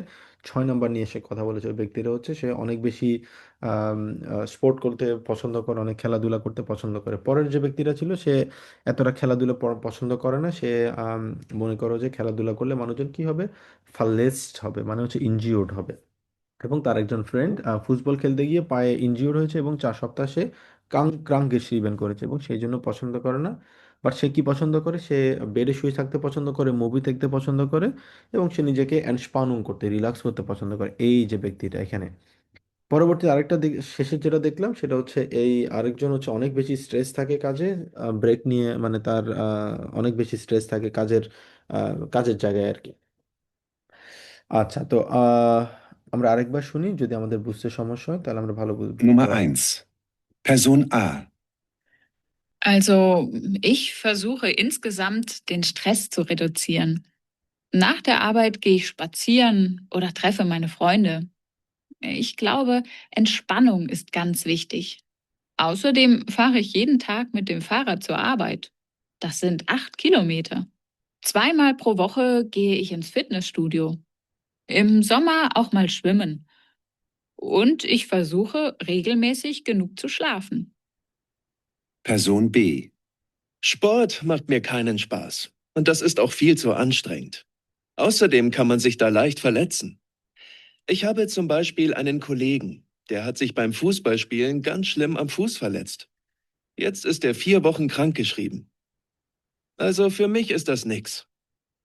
6 নম্বর নিয়ে সে কথা বলেছে। ওই ব্যক্তিটা হচ্ছে সে অনেক বেশি স্পোর্ট করতে পছন্দ করে, অনেক খেলাধুলা করতে পছন্দ করে। পরের যে ব্যক্তিটা ছিল সে এতটা খেলাধুলা পছন্দ করে না। সে মনে করো যে খেলাধুলা করলে মানুষজন কি হবে, ফালেসড হবে, মানে হচ্ছে ইনজিওর্ড হবে। এবং তার একজন ফ্রেন্ড ফুটবল খেলতে গিয়ে পায়ে ইনজিওর হয়েছে এবং 4 সপ্তাহ সে ক্রাঙ্কেশরিবেন করেছে এবং সেই জন্য পছন্দ করে না। বাট সে কি পছন্দ করে, সে বেডে শুয়ে থাকতে পছন্দ করে, মুভি দেখতে পছন্দ করে এবং সে নিজেকে এন্টস্পানুং করতে, রিল্যাক্স করতে পছন্দ করে, এই যে ব্যক্তিটা এখানে। পরবর্তী আরেকটা শেষের যেটা দেখলাম সেটা হচ্ছে এই আরেকজন হচ্ছে অনেক বেশি স্ট্রেস থাকে কাজে, ব্রেক নিয়ে, মানে তার অনেক বেশি স্ট্রেস থাকে কাজের জায়গায় আর কি। আচ্ছা, তো আমরা আরেকবার শুনি, যদি আমাদের বুঝতে সমস্যা হয় তাহলে আমরা ভালো বুঝতে Nummer পারবো। 1. Person A. Also, ich versuche insgesamt den Stress zu reduzieren. Nach der Arbeit gehe ich spazieren oder treffe meine Freunde. Ich glaube, Entspannung ist ganz wichtig. Außerdem fahre ich jeden Tag mit dem Fahrrad zur Arbeit. Das sind 8 Kilometer. 2-mal pro Woche gehe ich ins Fitnessstudio. Im Sommer auch mal schwimmen. Und ich versuche regelmäßig genug zu schlafen. Person B. Sport macht mir keinen Spaß. Und das ist auch viel zu anstrengend. Außerdem kann man sich da leicht verletzen. Ich habe zum Beispiel einen Kollegen, der hat sich beim Fußballspielen ganz schlimm am Fuß verletzt. Jetzt ist er 4 Wochen krankgeschrieben. Also für mich ist das nix.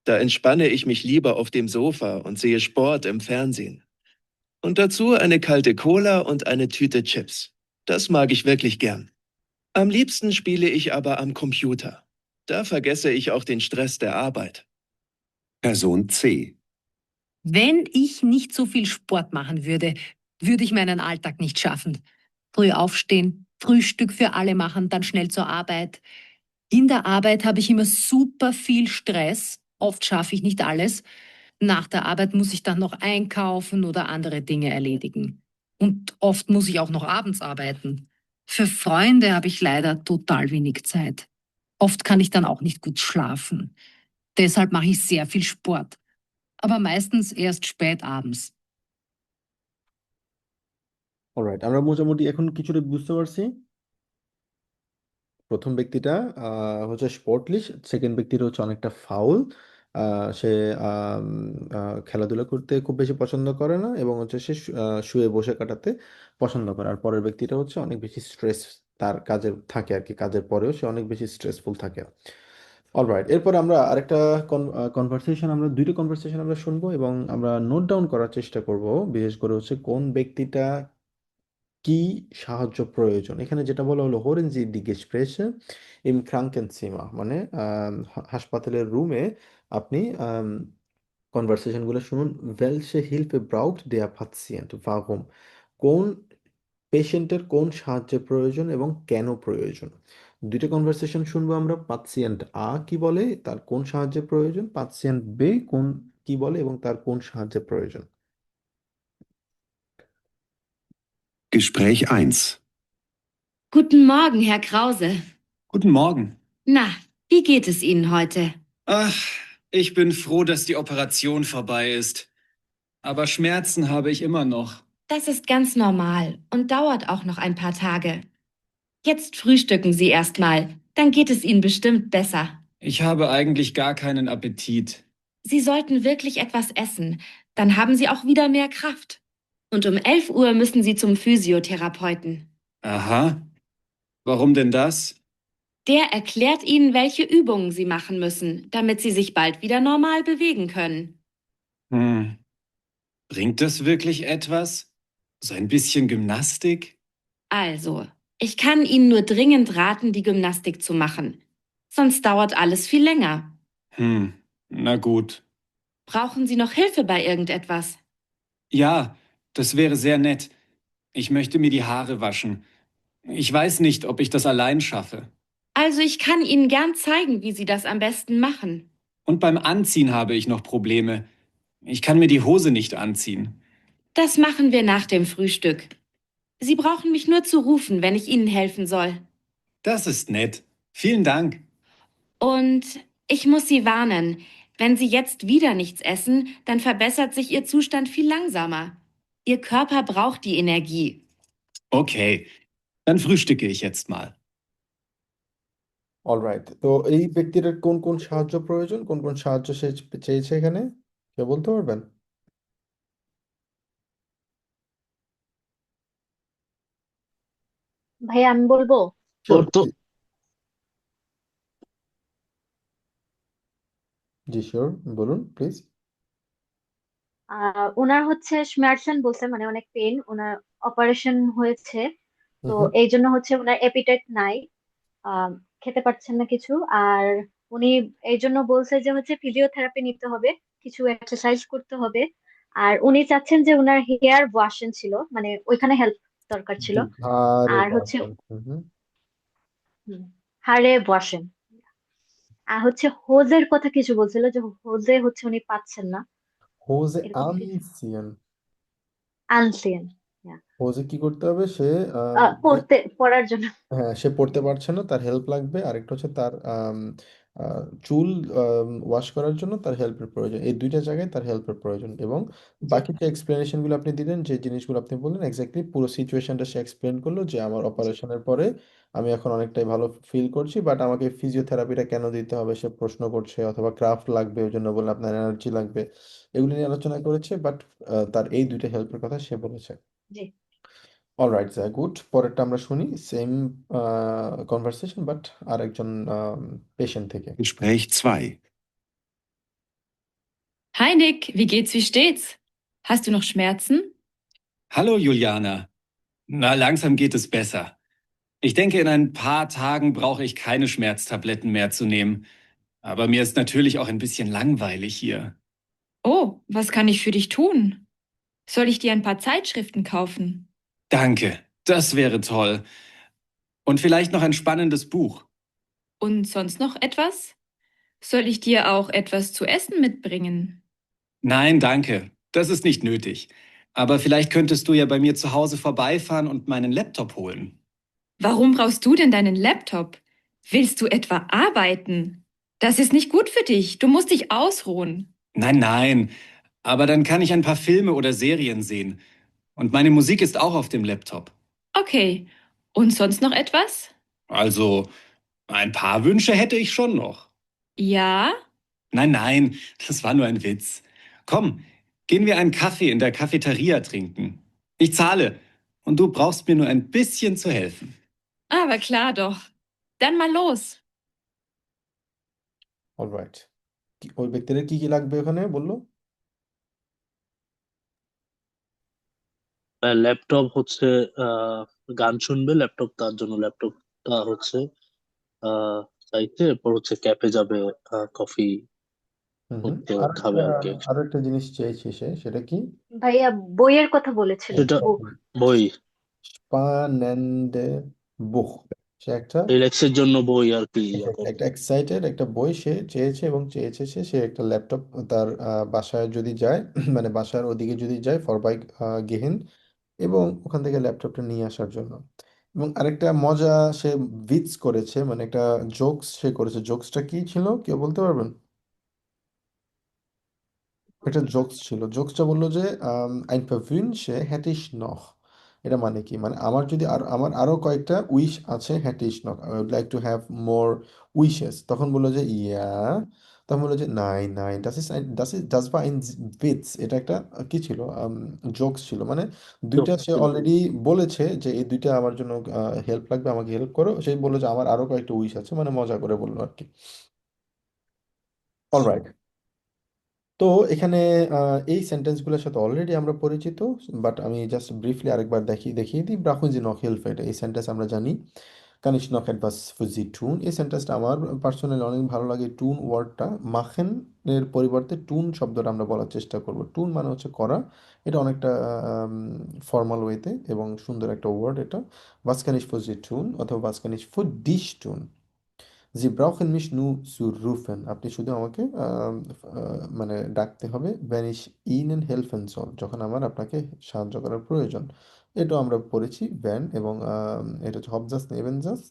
Da entspanne ich mich lieber auf dem Sofa und sehe Sport im Fernsehen. Und dazu eine kalte Cola und eine Tüte Chips. Das mag ich wirklich gern. Am liebsten spiele ich aber am Computer. Da vergesse ich auch den Stress der Arbeit. Person C. Wenn ich nicht so viel Sport machen würde, würde ich meinen Alltag nicht schaffen. Früh aufstehen, Frühstück für alle machen, dann schnell zur Arbeit. In der Arbeit habe ich immer super viel Stress. Oft schaffe ich nicht alles. Nach der Arbeit muss ich dann noch einkaufen oder andere Dinge erledigen. Und oft muss ich auch noch abends arbeiten. Für Freunde habe ich leider total wenig Zeit. Oft kann ich dann auch nicht gut schlafen. Deshalb mache ich sehr viel Sport, aber meistens erst spät abends. Alright, আমরা মোটামুটি এখন কিছুটা বুঝতে পারছি। প্রথম ব্যক্তিটা হচ্ছে স্পোর্টলিশ, সেকেন্ড ব্যক্তিটা হচ্ছে অনেকটা ফাউল। সে আম, খেলাধুলা করতে খুব বেশি পছন্দ করে না এবং হচ্ছে সে শুয়ে বসে কাটাতে পছন্দ করে। আর পরের ব্যক্তিটা হচ্ছে অনেক বেশি স্ট্রেস তার কাজের থাকে আর কি, কাজের পরেও সে অনেক বেশি স্ট্রেসফুল থাকে। অলরাইট, এরপর আমরা আরেকটা কনভারসেশন, আমরা দুইটা কনভারসেশন আমরা শুনবো এবং আমরা নোট ডাউন করার চেষ্টা করব, বিশেষ করে হচ্ছে কোন ব্যক্তিটা কি সাহায্য প্রয়োজন। এখানে যেটা বলা হলো হোরেন জি ডি গেসপ্রেসে ইম ক্রাঙ্কেনসিমা, মানে হাসপাতালের রুমে আপনি কনভারসেশনগুলো শুনুন। ওয়েলসে হিলফে ব্রাউট দেয়া পাতিয়েন্ট ভাগম, কোন পেশেন্টের কোন সাহায্যের প্রয়োজন এবং কেন প্রয়োজন। দুইটা কনভারসেশন শুনবো আমরা। পাসিয়েন্ট আ কি বলে, তার কোন সাহায্যের প্রয়োজন, পাসিয়েন্ট বে কি বলে এবং তার কোন সাহায্যের প্রয়োজন। Gespräch 1. Guten Morgen, Herr Krause. Guten Morgen. Na, wie geht es Ihnen heute? Ach, ich bin froh, dass die Operation vorbei ist. Aber Schmerzen habe ich immer noch. Das ist ganz normal und dauert auch noch ein paar Tage. Jetzt frühstücken Sie erstmal, dann geht es Ihnen bestimmt besser. Ich habe eigentlich gar keinen Appetit. Sie sollten wirklich etwas essen, dann haben Sie auch wieder mehr Kraft. Und um 11 Uhr müssen Sie zum Physiotherapeuten. Aha. Warum denn das? Der erklärt Ihnen, welche Übungen Sie machen müssen, damit Sie sich bald wieder normal bewegen können. Hm. Bringt das wirklich etwas? So ein bisschen Gymnastik? Also, ich kann Ihnen nur dringend raten, die Gymnastik zu machen. Sonst dauert alles viel länger. Na gut. Brauchen Sie noch Hilfe bei irgendetwas? Ja, das wäre sehr nett. Ich möchte mir die Haare waschen. Ich weiß nicht, ob ich das allein schaffe. Also, ich kann Ihnen gern zeigen, wie Sie das am besten machen. Und beim Anziehen habe ich noch Probleme. Ich kann mir die Hose nicht anziehen. Das machen wir nach dem Frühstück. Sie brauchen mich nur zu rufen, wenn ich Ihnen helfen soll. Das ist nett. Vielen Dank. Und ich muss Sie warnen, wenn Sie jetzt wieder nichts essen, dann verbessert sich Ihr Zustand viel langsamer. Ihr Körper braucht die Energie. Okay, dann frühstücke ich jetzt mal. Alright, তো এই ব্যক্তির কোন কোন সাহায্য প্রয়োজন, কোন কোন সাহায্য সে চেয়েছে এখানে, কেউ বলতে পারবেন? ভাই আমি বলবো। ওর তো জি শিওর, বলুন প্লিজ। ওনার হচ্ছে স্মার্টসেন বলছে, মানে অনেক পেন, ওনার অপারেশন হয়েছে, তো হুম। এই জন্য হচ্ছে ওনার এপিটাইট নাই, খেতে পারছেন না কিছু। আর উনি এই জন্য বলছে যে হচ্ছে ফিজিওথেরাপি নিতে হবে, কিছু এক্সারসাইজ করতে হবে। আর উনি চাচ্ছেন যে ওনার হেয়ার ওয়াশন ছিল, মানে ওইখানে হেল্প দরকার ছিল। আরে আর হচ্ছে বাবা। হুম। হাড়ে ওয়াশন। আর হচ্ছে হোজের কথা কিছু বলছিল, যে হোজে হচ্ছে উনি পাচ্ছেন না, হোজে এরকম কিছু। আনসিয়ান। আনসিয়েন, হোজে কি করতে হবে, সে পড়ার জন্য। হ্যাঁ, সে পড়তে পারছে না, তার হেল্প লাগবে। আরেকটা হচ্ছে তার চুল ওয়াশ করার জন্য তার হেল্পের প্রয়োজন। এই দুইটা জায়গায় তার হেল্পের প্রয়োজন। এবং জি বাকি যে এক্সপ্লেনেশন গুলো আপনি দিলেন, যে জিনিসগুলো আপনি বললেন, এক্স্যাক্টলি পুরো সিচুয়েশনটা সে এক্সপ্লেন করলো, যে আমার জি অপারেশনের পরে আমি এখন অনেকটাই ভালো ফিল করছি, বাট আমাকে ফিজিওথেরাপিটা কেন দিতে হবে সে প্রশ্ন করছে, অথবা ক্রাফট লাগবে ওই জন্য বললে আপনার এনার্জি লাগবে, এগুলো নিয়ে আলোচনা করেছে। বাট তার এই দুইটা হেল্পের কথা সে বলেছে। জি। Alright sir, good. পরেরটা আমরা শুনি, সেম কনভারসেশন বাট আরেকজন পেশেন্ট থেকে। Gespräch 2. Hi Nick, wie geht's, wie steht's? Hast du noch Schmerzen? Hallo Juliana. Na, langsam geht es besser. Ich denke, in ein paar Tagen brauche ich keine Schmerztabletten mehr zu nehmen. Aber mir ist natürlich auch ein bisschen langweilig hier. Oh, was kann ich für dich tun? Soll ich dir ein paar Zeitschriften kaufen? Danke, das wäre toll. Und vielleicht noch ein spannendes Buch. Und sonst noch etwas? Soll ich dir auch etwas zu essen mitbringen? Nein, danke, das ist nicht nötig. Aber vielleicht könntest du ja bei mir zu Hause vorbeifahren und meinen Laptop holen. Warum brauchst du denn deinen Laptop? Willst du etwa arbeiten? Das ist nicht gut für dich. Du musst dich ausruhen. Nein, nein, aber dann kann ich ein paar Filme oder Serien sehen. Und meine Musik ist auch auf dem Laptop. Okay. Und sonst noch etwas? Also, ein paar Wünsche hätte ich schon noch. Ja? Nein, nein, das war nur ein Witz. Komm, gehen wir einen Kaffee in der Cafeteria trinken. Ich zahle und du brauchst mir nur ein bisschen zu helfen. Aber klar doch. Dann mal los. Alright, ওই ব্যক্তির কি কি লাগবে ওখানে বললো? ল্যাপটপ হচ্ছে গান শুনবে, ল্যাপটপ তার জন্য ল্যাপটপটা হচ্ছে আহ চাইতে, এরপর হচ্ছে ক্যাফে যাবে, কফি হুম। হচ্ছে আর খাবে আর কি। আরো একটা জিনিস চেয়েছে সে, সেটা কি? ভাইয়া বইয়ের কথা বলেছিলেন, সেটা বুক। বই। স্পানেন্ডে বুখ। সে একটা রিল্যাক্সের জন্য বই আর কি ইয়া Exactly, করে। একটা এক্সাইটেড একটা বই সে চেয়েছে এবং চেয়েছে সে একটা ল্যাপটপ তার বাসায় যদি যায় মানে বাসার ওদিকে যদি যায় ফরবাই গেহেন, এবং ওখান থেকে ল্যাপটপটা নিয়ে আসার জন্য। এবং আরেকটা মজা সে ভিটস করেছে, মানে একটা জোকস সে করেছে। জোকসটা কি ছিল কেউ বলতে পারবেন? এটা জোকস ছিল। জোকসটা বললো যে ein verwünsche hätte ich noch। এটা মানে কি, মানে আমার যদি আর আমার আরো কয়েকটা উইশ আছে, hätte ich noch, I would like to have more wishes। তখন বললো যে ইয়া, তখন বললো যে nein nein das war ein Witz। এটা একটা কি ছিল, জোকস ছিল। মানে দুইটা জোকস সে ছিল। অলরেডি বলেছে যে এই দুইটা আমার জন্য হেল্প লাগবে, আমাকে হেল্প করো। সেই বললো যে আমার আরো কয়েকটা উইশ আছে, মানে মজা করে বললো আর কি। অলরাইট। তো এখানে এই সেন্টেন্সগুলোর সাথে অলরেডি আমরা পরিচিত, বাট আমি জাস্ট ব্রিফলি আরেকবার দেখিয়ে দিই। ব্রাউchen Sie noch Hilfe, এটা এই সেন্টেন্স আমরা জানি। kann ich noch etwas für Sie tun, এই সেন্টেন্সটা আমার পার্সোনালি অনেক ভালো লাগে। টুন ওয়ার্ডটা, মাখেন এর পরিবর্তে টুন শব্দটা আমরা বলার চেষ্টা করব। টুন মানে হচ্ছে করা, এটা অনেকটা ফর্মাল ওয়েতে এবং সুন্দর একটা ওয়ার্ড এটা। was kann ich für Sie tun অথবা was kann ich für dich tun। Sie brauchen mich nur zu rufen, আপনি শুধু আমাকে মানে ডাকতে হবে। wenn ich Ihnen helfen soll, যখন আমার আপনাকে সাহায্য করার প্রয়োজন। এটাও আমরা পড়েছি when, এবং এটা হচ্ছে Hauptsatz Nebensatz।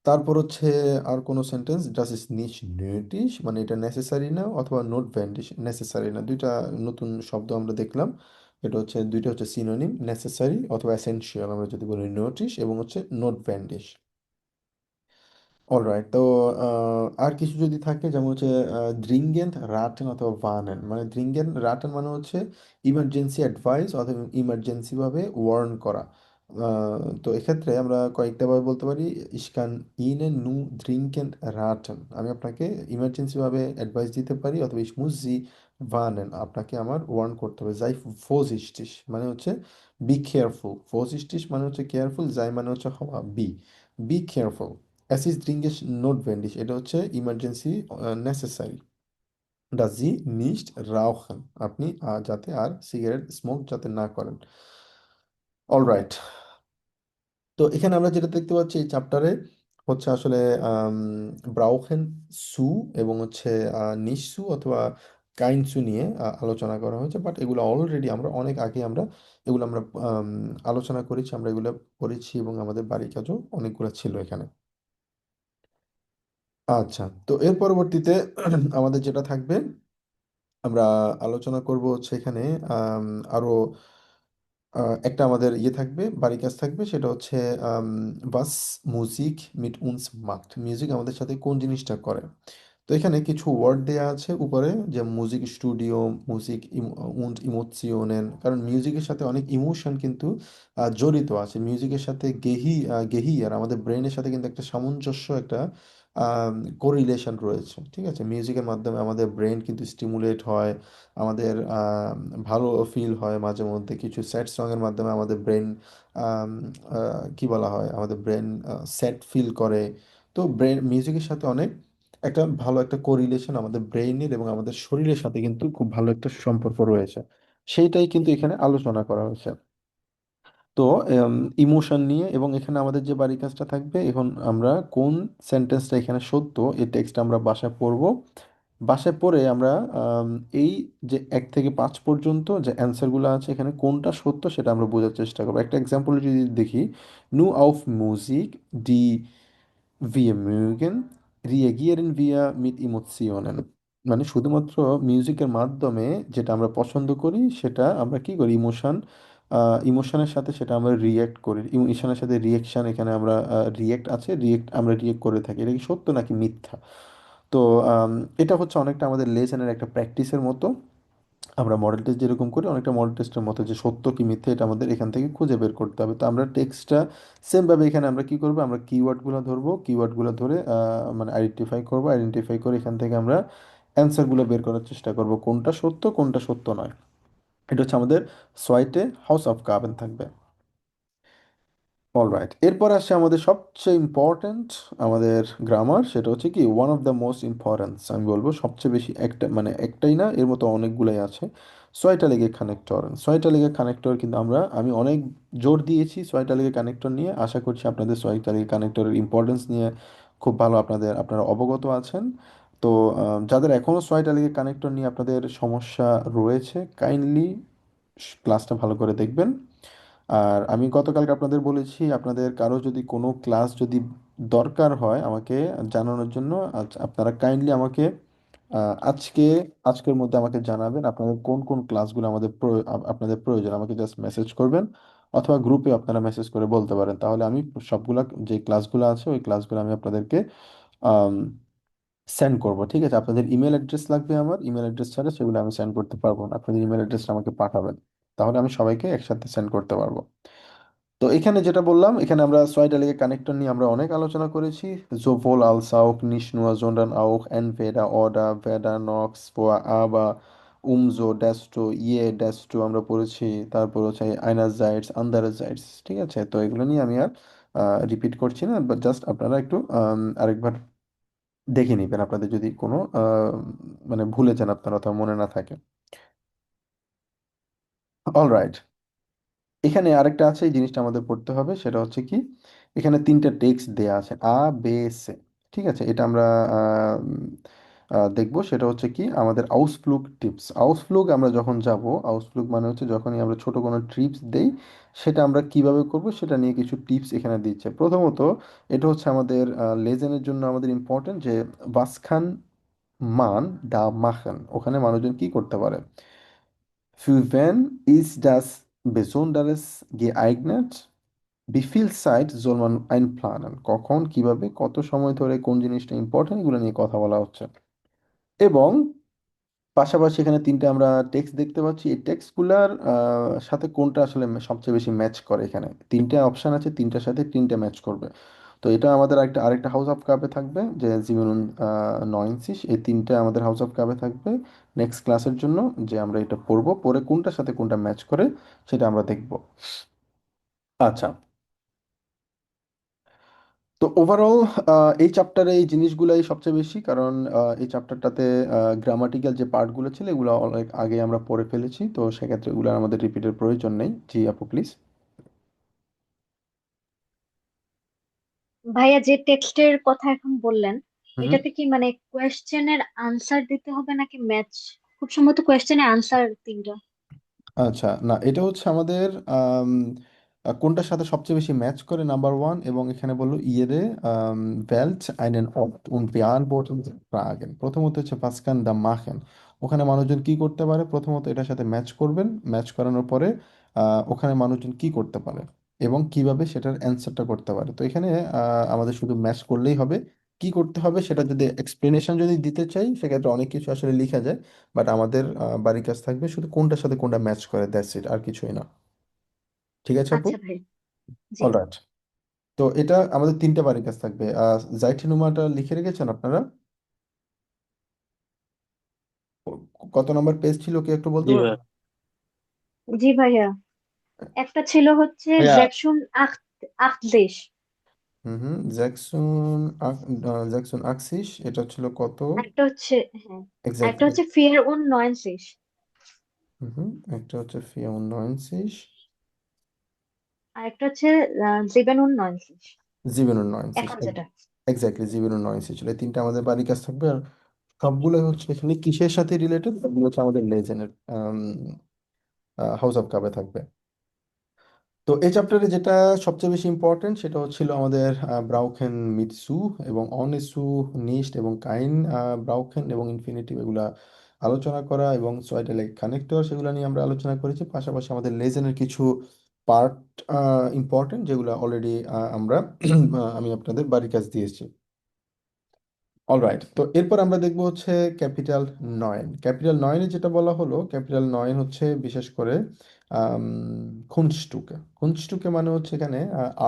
তারপর হচ্ছে আর কোনো sentence, das ist nicht nötig, মানে এটা নেসেসারি না, অথবা notwendig, নেসেসারি না। দুইটা নতুন শব্দ আমরা দেখলাম। এটা হচ্ছে দুইটা হচ্ছে সিনোনিম, নেসেসারি অথবা এসেনশিয়াল আমরা যদি বলি নোটিশ, এবং হচ্ছে notwendig। অলরাইট। তো আর কিছু যদি থাকে, যেমন হচ্ছে dringend raten অথবা warnen, মানে dringend raten মানে হচ্ছে ইমার্জেন্সি অ্যাডভাইস অথবা ইমার্জেন্সি ভাবে ওয়ার্ন করা। তো এক্ষেত্রে আমরা কয়েকটা ভাবে বলতে পারি। ich kann Ihnen nur dringend raten, আমি আপনাকে ইমার্জেন্সি ভাবে অ্যাডভাইস দিতে পারি, অথবা ich muss Sie warnen, আপনাকে আমার ওয়ার্ন করতে হবে। sei vorsichtig মানে হচ্ছে বি কেয়ারফুল। vorsichtig মানে হচ্ছে কেয়ারফুল, sei মানে হচ্ছে হওয়া, be careful. Es ist dringend notwendig, এটা হচ্ছে emergency necessary. dass Sie nicht rauchen, আপনি যাতে আর সিগারেট স্মোক যাতে না করেন। অলরাইট। তো এখানে আমরা যেটা দেখতে পাচ্ছি এই চ্যাপ্টারে হচ্ছে আসলে ব্রাউখেন সু এবং হচ্ছে নিঃসু অথবা কাইনসু নিয়ে আলোচনা করা হয়েছে। বাট এগুলো অলরেডি আমরা অনেক আগে আমরা এগুলো আমরা আলোচনা করেছি, আমরা এগুলো পড়েছি, এবং আমাদের বাড়ির কাজও অনেকগুলো ছিল এখানে। আচ্ছা, তো এর পরবর্তীতে আমাদের যেটা থাকবে, আমরা আলোচনা করব হচ্ছে এখানে আম, আরো একটা আমাদের ইয়ে থাকবে, বাড়ি কাজ থাকবে। সেটা হচ্ছে বাস মিউজিক মিট উনস মাক্ট, মিউজিক আমাদের সাথে কোন জিনিসটা করে। তো এখানে কিছু ওয়ার্ড দেয়া আছে উপরে, যে মিউজিক স্টুডিও, মিউজিক উন্ড ইমোশনের, কারণ মিউজিকের সাথে অনেক ইমোশন কিন্তু জড়িত আছে। মিউজিকের সাথে গেহি আর আমাদের ব্রেনের সাথে কিন্তু একটা সামঞ্জস্য, একটা কোরিলেশন রয়েছে। ঠিক আছে, মিউজিকের মাধ্যমে আমাদের ব্রেন কিন্তু স্টিমুলেট হয়, আমাদের ভালো ফিল হয় মাঝে মধ্যে। কিছু স্যাড সঙের মাধ্যমে আমাদের ব্রেন কি বলা হয়, আমাদের ব্রেন স্যাড ফিল করে। তো ব্রেন মিউজিকের সাথে অনেক একটা ভালো একটা কোরিলেশন আমাদের ব্রেইনের এবং আমাদের শরীরের সাথে কিন্তু খুব ভালো একটা সম্পর্ক রয়েছে। সেইটাই কিন্তু এখানে আলোচনা করা হয়েছে। তো ইমোশন নিয়ে, এবং এখানে আমাদের যে বাড়ি কাজটা থাকবে, এখন আমরা কোন সেন্টেন্সটা এখানে সত্য এই টেক্সট আমরা বাসায় পড়ব। বাসায় পড়ে আমরা আম, এই যে 1 থেকে 5 পর্যন্ত যে অ্যান্সারগুলো আছে এখানে কোনটা সত্য সেটা আমরা বোঝার চেষ্টা করবো। একটা এক্সাম্পল যদি দেখি, নু auf Musik, die wir mögen, reagieren wir mit Emotionen, মানে শুধুমাত্র মিউজিকের মাধ্যমে যেটা আমরা পছন্দ করি সেটা আমরা কি করি, ইমোশনের সাথে সেটা আমরা রিয়েক্ট করি। ইমোশনের সাথে রিয়েকশন, এখানে আমরা রিয়েক্ট আছে, আমরা রিয়েক্ট করে থাকি। এটা কি সত্য নাকি মিথ্যা? তো আম, এটা হচ্ছে অনেকটা আমাদের লেসনের একটা প্র্যাকটিসের মতো। আমরা মডেল টেস্ট যেরকম করি, অনেকটা মডেল টেস্টের মতো, যে সত্য কি মিথ্যে এটা আমাদের এখান থেকে খুঁজে বের করতে হবে। তো আমরা টেক্সটটা সেমভাবে এখানে আমরা কি করবো, আমরা কিওয়ার্ডগুলো ধরবো, কিওয়ার্ডগুলো ধরে মানে আইডেন্টিফাই করে এখান থেকে আমরা অ্যান্সারগুলো বের করার চেষ্টা করব, কোনটা সত্য কোনটা সত্য নয়। এটা হচ্ছে আমাদের 6টে হাউস অফ গাবেন থাকবে। অলরাইট, এরপর আসছে আমাদের সবচেয়ে ইম্পর্ট্যান্ট আমাদের গ্রামার, সেটা হচ্ছে কি one of the most importance, আমি বলবো সবচেয়ে বেশি, একটা মানে একটাই না, এর মতো অনেকগুলাই আছে। ছয়টা লেগে কানেক্টর, ছয়টা লেগে কানেক্টর, কিন্তু আমি অনেক জোর দিয়েছি ছয়টা লেগে কানেক্টর নিয়ে। আশা করছি আপনাদের ছয়টা লেগে কানেক্টরের ইম্পর্টেন্স নিয়ে খুব ভালো আপনারা অবগত আছেন। তো যাদের এখনও ছয়টা লেগে কানেক্টর নিয়ে আপনাদের সমস্যা রয়েছে, কাইন্ডলি ক্লাসটা ভালো করে দেখবেন। আর আমি গতকালকে আপনাদের বলেছি, আপনাদের কারো যদি কোনো ক্লাস যদি দরকার হয় আমাকে জানানোর জন্য, আপনারা কাইন্ডলি আমাকে আজকের মধ্যে আমাকে জানাবেন আপনাদের কোন কোন ক্লাসগুলো আপনাদের প্রয়োজন। আমাকে জাস্ট মেসেজ করবেন, অথবা গ্রুপে আপনারা মেসেজ করে বলতে পারেন, তাহলে আমি সবগুলা যে ক্লাসগুলো আছে ওই ক্লাসগুলো আমি আপনাদেরকে সেন্ড করব। ঠিক আছে, আপনাদের ইমেল অ্যাড্রেস লাগবে, আমার ইমেল অ্যাড্রেস ছাড়া সেগুলো আমি সেন্ড করতে পারবো না। আপনাদের ইমেল অ্যাড্রেসটা আমাকে পাঠাবেন, তাহলে আমি সবাইকে একসাথে সেন্ড করতে পারবো। তো এখানে যেটা বললাম, এখানে আমরা ছয়টা লেগে কানেক্টর নিয়ে আমরা অনেক আলোচনা করেছি। সোভোল, আলসাউক, নিশনুয়া, জোন্ডান আউক, এনভেডা, অডা, ভেডা, নক্স, ফোয়া, আবা, উমজো, ডেস্টো, ডেস্টো আমরা পড়েছি। তারপর হচ্ছে আইনাজাইটস, আন্দারাজাইটস। ঠিক আছে, তো এগুলো নিয়ে আমি আর রিপিট করছি না, বাট জাস্ট আপনারা একটু আরেকবার দেখে নিবেন, আপনাদের যদি কোনো মানে ভুলে যান আপনারা অথবা মনে না থাকে। অলরাইট, এখানে আরেকটা আছে, এই জিনিসটা আমাদের পড়তে হবে, সেটা হচ্ছে কি এখানে তিনটা টেক্সট দেয়া আছে আ বে সে। ঠিক আছে, এটা আমরা দেখবো। সেটা হচ্ছে কি আমাদের আউসফ্লুগ টিপস। আউসফ্লুগ আমরা যখন যাব, আউসফ্লুগ মানে হচ্ছে যখনই আমরা ছোট কোনো ট্রিপস দেই, সেটা আমরা কিভাবে করব সেটা নিয়ে কিছু টিপস এখানে দিচ্ছে। প্রথমত, এটা হচ্ছে আমাদের লেজেনের জন্য আমাদের ইম্পর্টেন্ট, যে বাসখান মান দা মাখান, ওখানে মানুষজন কি করতে পারে। Für wen ist das besonderes geeignet? Wie viel Zeit soll man einplanen? কখন, কিভাবে, কত সময় ধরে কোন জিনিসটা ইম্পর্টেন্ট, এগুলো নিয়ে কথা বলা হচ্ছে। এবং পাশাপাশি এখানে তিনটে আমরা টেক্সট দেখতে পাচ্ছি, এই টেক্সটগুলার সাথে কোনটা আসলে সবচেয়ে বেশি ম্যাচ করে। এখানে তিনটে অপশন আছে, তিনটার সাথে তিনটে ম্যাচ করবে। তো এটা আমাদের আরেকটা হাউস অফ কাপে থাকবে, যে জীবন নয়েনসিস, এই তিনটে আমাদের হাউস অফ কাপে থাকবে নেক্সট ক্লাসের জন্য, যে আমরা এটা পড়বো, পরে কোনটার সাথে কোনটা ম্যাচ করে সেটা আমরা দেখব। আচ্ছা, তো ওভারঅল এই চ্যাপ্টারে এই জিনিসগুলাই সবচেয়ে বেশি, কারণ এই চ্যাপ্টারটাতে গ্রামাটিক্যাল যে পার্টগুলো ছিল এগুলো অনেক আগে আমরা পড়ে ফেলেছি, তো সেক্ষেত্রে এগুলো আমাদের রিপিটের প্রয়োজন নেই। জি আপু, প্লিজ। ভাইয়া যে টেক্সটের কথা এখন বললেন, হুম। এটাতে কি মানে কোয়েশ্চেনের আনসার দিতে হবে নাকি ম্যাচ? খুব সম্ভবত কোয়েশ্চেনের আনসার তিনটা। আচ্ছা, না, এটা হচ্ছে আমাদের কোনটার সাথে সবচেয়ে বেশি ম্যাচ করে, নাম্বার ওয়ান। এবং এখানে বললো ইয়েরে Welt einen Ort und beantworten Fragen। প্রথমত হচ্ছে পাসকান দা মাখেন, ওখানে মানুষজন কি করতে পারে, প্রথমত এটার সাথে ম্যাচ করবেন, ম্যাচ করানোর পরে ওখানে মানুষজন কি করতে পারে এবং কিভাবে সেটার অ্যান্সারটা করতে পারে। তো এখানে আমাদের শুধু ম্যাচ করলেই হবে। কি করতে হবে সেটা যদি এক্সপ্লেনেশন যদি দিতে চাই, সেক্ষেত্রে অনেক কিছু আসলে লেখা যায়, বাট আমাদের বাড়ির কাজ থাকবে শুধু কোনটার সাথে কোনটা ম্যাচ করে, দ্যাটস ইট, আর কিছুই না। ঠিক আছে আপু? আচ্ছা ভাই। জি। অলরাইট, তো এটা আমাদের তিনটা বাড়ির কাজ থাকবে। জাইঠিনুমাটা লিখে রেখেছেন আপনারা? কত নম্বর পেজ ছিল কি একটু বলতে জি ভাইয়া। পারবেন? জি ভাইয়া, একটা ছিল হচ্ছে ভাইয়া, জেকশন আট, আট দেশ। হুম হুম, জ্যাকসন আকসিস, এটা ছিল কত একটা হচ্ছে, হ্যাঁ, একটা এক্স্যাক্টলি? হচ্ছে ফিয়ার উন নয়েন দেশ। হুম হুম, একটা হচ্ছে 94, আর একটা হচ্ছে জিবেন উন নয়েন দেশ, 97। এখন যেটা। এক্স্যাক্টলি 97 ছিল। এই তিনটা আমাদের বাড়ির কাজ থাকবে। আর সবগুলো হচ্ছে এখানে কিসের সাথে রিলেটেড, সবগুলো হচ্ছে আমাদের লেজেন্ডের হাউস অফ কাপে থাকবে। তো এই চ্যাপ্টারে যেটা সবচেয়ে বেশি ইম্পর্টেন্ট সেটা হচ্ছিল আমাদের ব্রাউখেন মিটসু এবং অনেসু, নিস্ট এবং কাইন ব্রাউখেন এবং ইনফিনিটিভ, এগুলা আলোচনা করা, এবং ছয়টা লেগ কানেক্টর সেগুলো নিয়ে আমরা আলোচনা করেছি। পাশাপাশি আমাদের লেজেনের কিছু পার্ট ইম্পর্টেন্ট, যেগুলো অলরেডি আমরা আমি আপনাদের বাড়ির কাজ দিয়েছি। অলরাইট, তো এরপর আমরা দেখবো হচ্ছে ক্যাপিটাল নয়েন। ক্যাপিটাল নয়েনে যেটা বলা হলো, ক্যাপিটাল নয়েন হচ্ছে বিশেষ করে খুনস্টুকে। খুনস্টুকে মানে হচ্ছে এখানে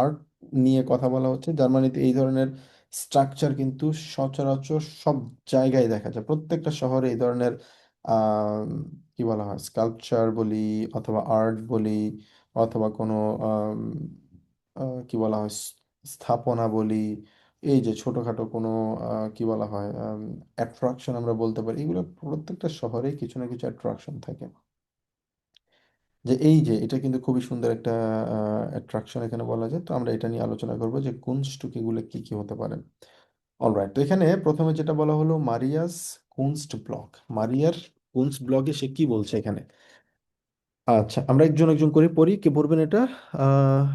আর্ট নিয়ে কথা বলা হচ্ছে। জার্মানিতে এই ধরনের স্ট্রাকচার কিন্তু সচরাচর সব জায়গায় দেখা যায়, প্রত্যেকটা শহরে এই ধরনের আম, কি বলা হয়, স্কাল্পচার বলি অথবা আর্ট বলি, অথবা কোনো কি বলা হয়, স্থাপনা বলি, এই যে ছোটখাটো কোনো কি বলা হয়, অ্যাট্রাকশন আমরা বলতে পারি, এগুলো প্রত্যেকটা শহরে কিছু না কিছু অ্যাট্রাকশন থাকে। যে এই যে এটা কিন্তু খুবই সুন্দর একটা অ্যাট্রাকশন এখানে বলা যায়। তো আমরা এটা নিয়ে আলোচনা করবো যে কুনস্টুক এগুলো কি কি হতে পারে। অলরাইট, তো এখানে প্রথমে যেটা বলা হলো মারিয়াস কুনস্ট ব্লক, মারিয়ার কুনস্ট ব্লকে সে কি বলছে এখানে। আচ্ছা, আমরা একজন একজন করে পড়ি, কে পড়বেন এটা? আহ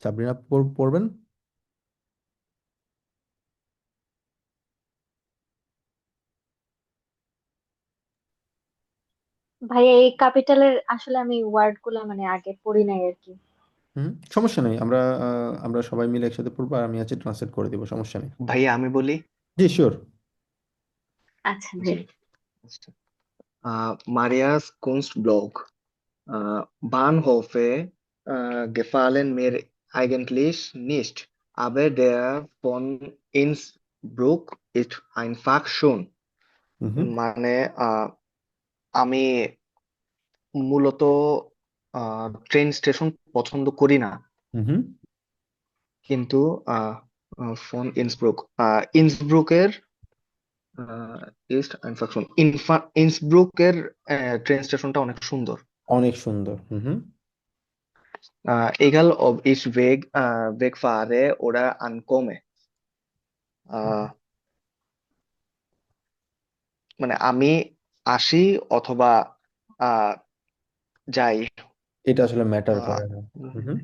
সাবরিনা পড়বেন। ভাইয়া এই ক্যাপিটালের আসলে আমি ওয়ার্ড গুলা মানে আগে পড়ি নাই আর কি। সমস্যা নেই, আমরা সবাই মিলে একসাথে পড়বো, আর আমি আছি ট্রান্সলেট করে দিব, সমস্যা নেই। ভাইয়া আমি বলি। জি শিওর। আচ্ছা ভাই। আচ্ছা। Marias Kunstblock. Bahnhöfe gefallen mir eigentlich nicht, aber der von Innsbruck ist einfach schön. হুম মানে আমি মূলত ট্রেন স্টেশন পছন্দ করি না, হুম কিন্তু ফন ইন্সব্রুক, ইন্সব্রুকের ইস্ট ইনফেকশন ইন্সব্রুকের ট্রেন স্টেশনটা অনেক সুন্দর। অনেক সুন্দর। হুম Egal ob ich wegfahre oder ankomme. আহ, মানে আমি আসি অথবা আহ, যাই, এটা আসলে ম্যাটার আহ, করে না। হুম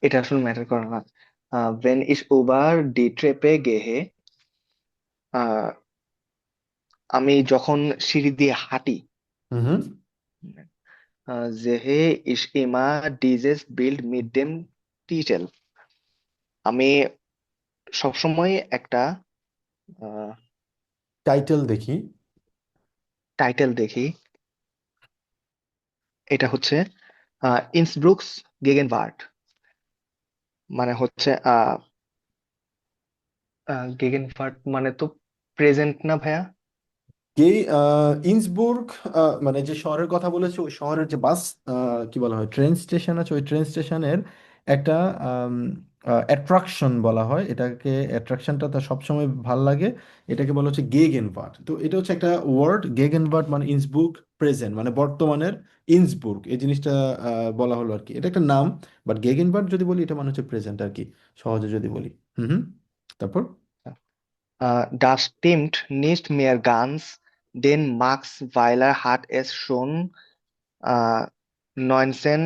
এটা আসলে ম্যাটার করে না। Wenn ich über die Treppe gehe, আহ, আমি যখন সিঁড়ি দিয়ে হাঁটি, হুম sehe ich immer dieses Bild mit dem Titel. আমি সবসময় একটা টাইটেল দেখি। টাইটেল দেখি, এটা হচ্ছে ইন্সব্রুকস গেগেনওয়ার্ট, মানে হচ্ছে গেগেনওয়ার্ট মানে তো প্রেজেন্ট না ভাইয়া? কে ইন্সবুর্গ, মানে যে শহরের কথা বলেছে ওই শহরের যে বাস, কি বলা হয়, ট্রেন স্টেশন আছে, ওই ট্রেন স্টেশনের একটা অ্যাট্রাকশন বলা হয় এটাকে। অ্যাট্রাকশনটা তার সবসময় ভাল লাগে। এটাকে বলা হচ্ছে গেগেনভার্ট। তো এটা হচ্ছে একটা ওয়ার্ড, গেগেনভার্ট মানে ইন্সবুর্গ প্রেজেন্ট, মানে বর্তমানের ইন্সবুর্গ, এই জিনিসটা বলা হলো আর কি। এটা একটা নাম, বাট গেগেনভার্ট যদি বলি এটা মানে হচ্ছে প্রেজেন্ট আর কি, সহজে যদি বলি। হুম তারপর Das stimmt nicht mehr ganz, denn Max Weiler hat es schon äh, 19,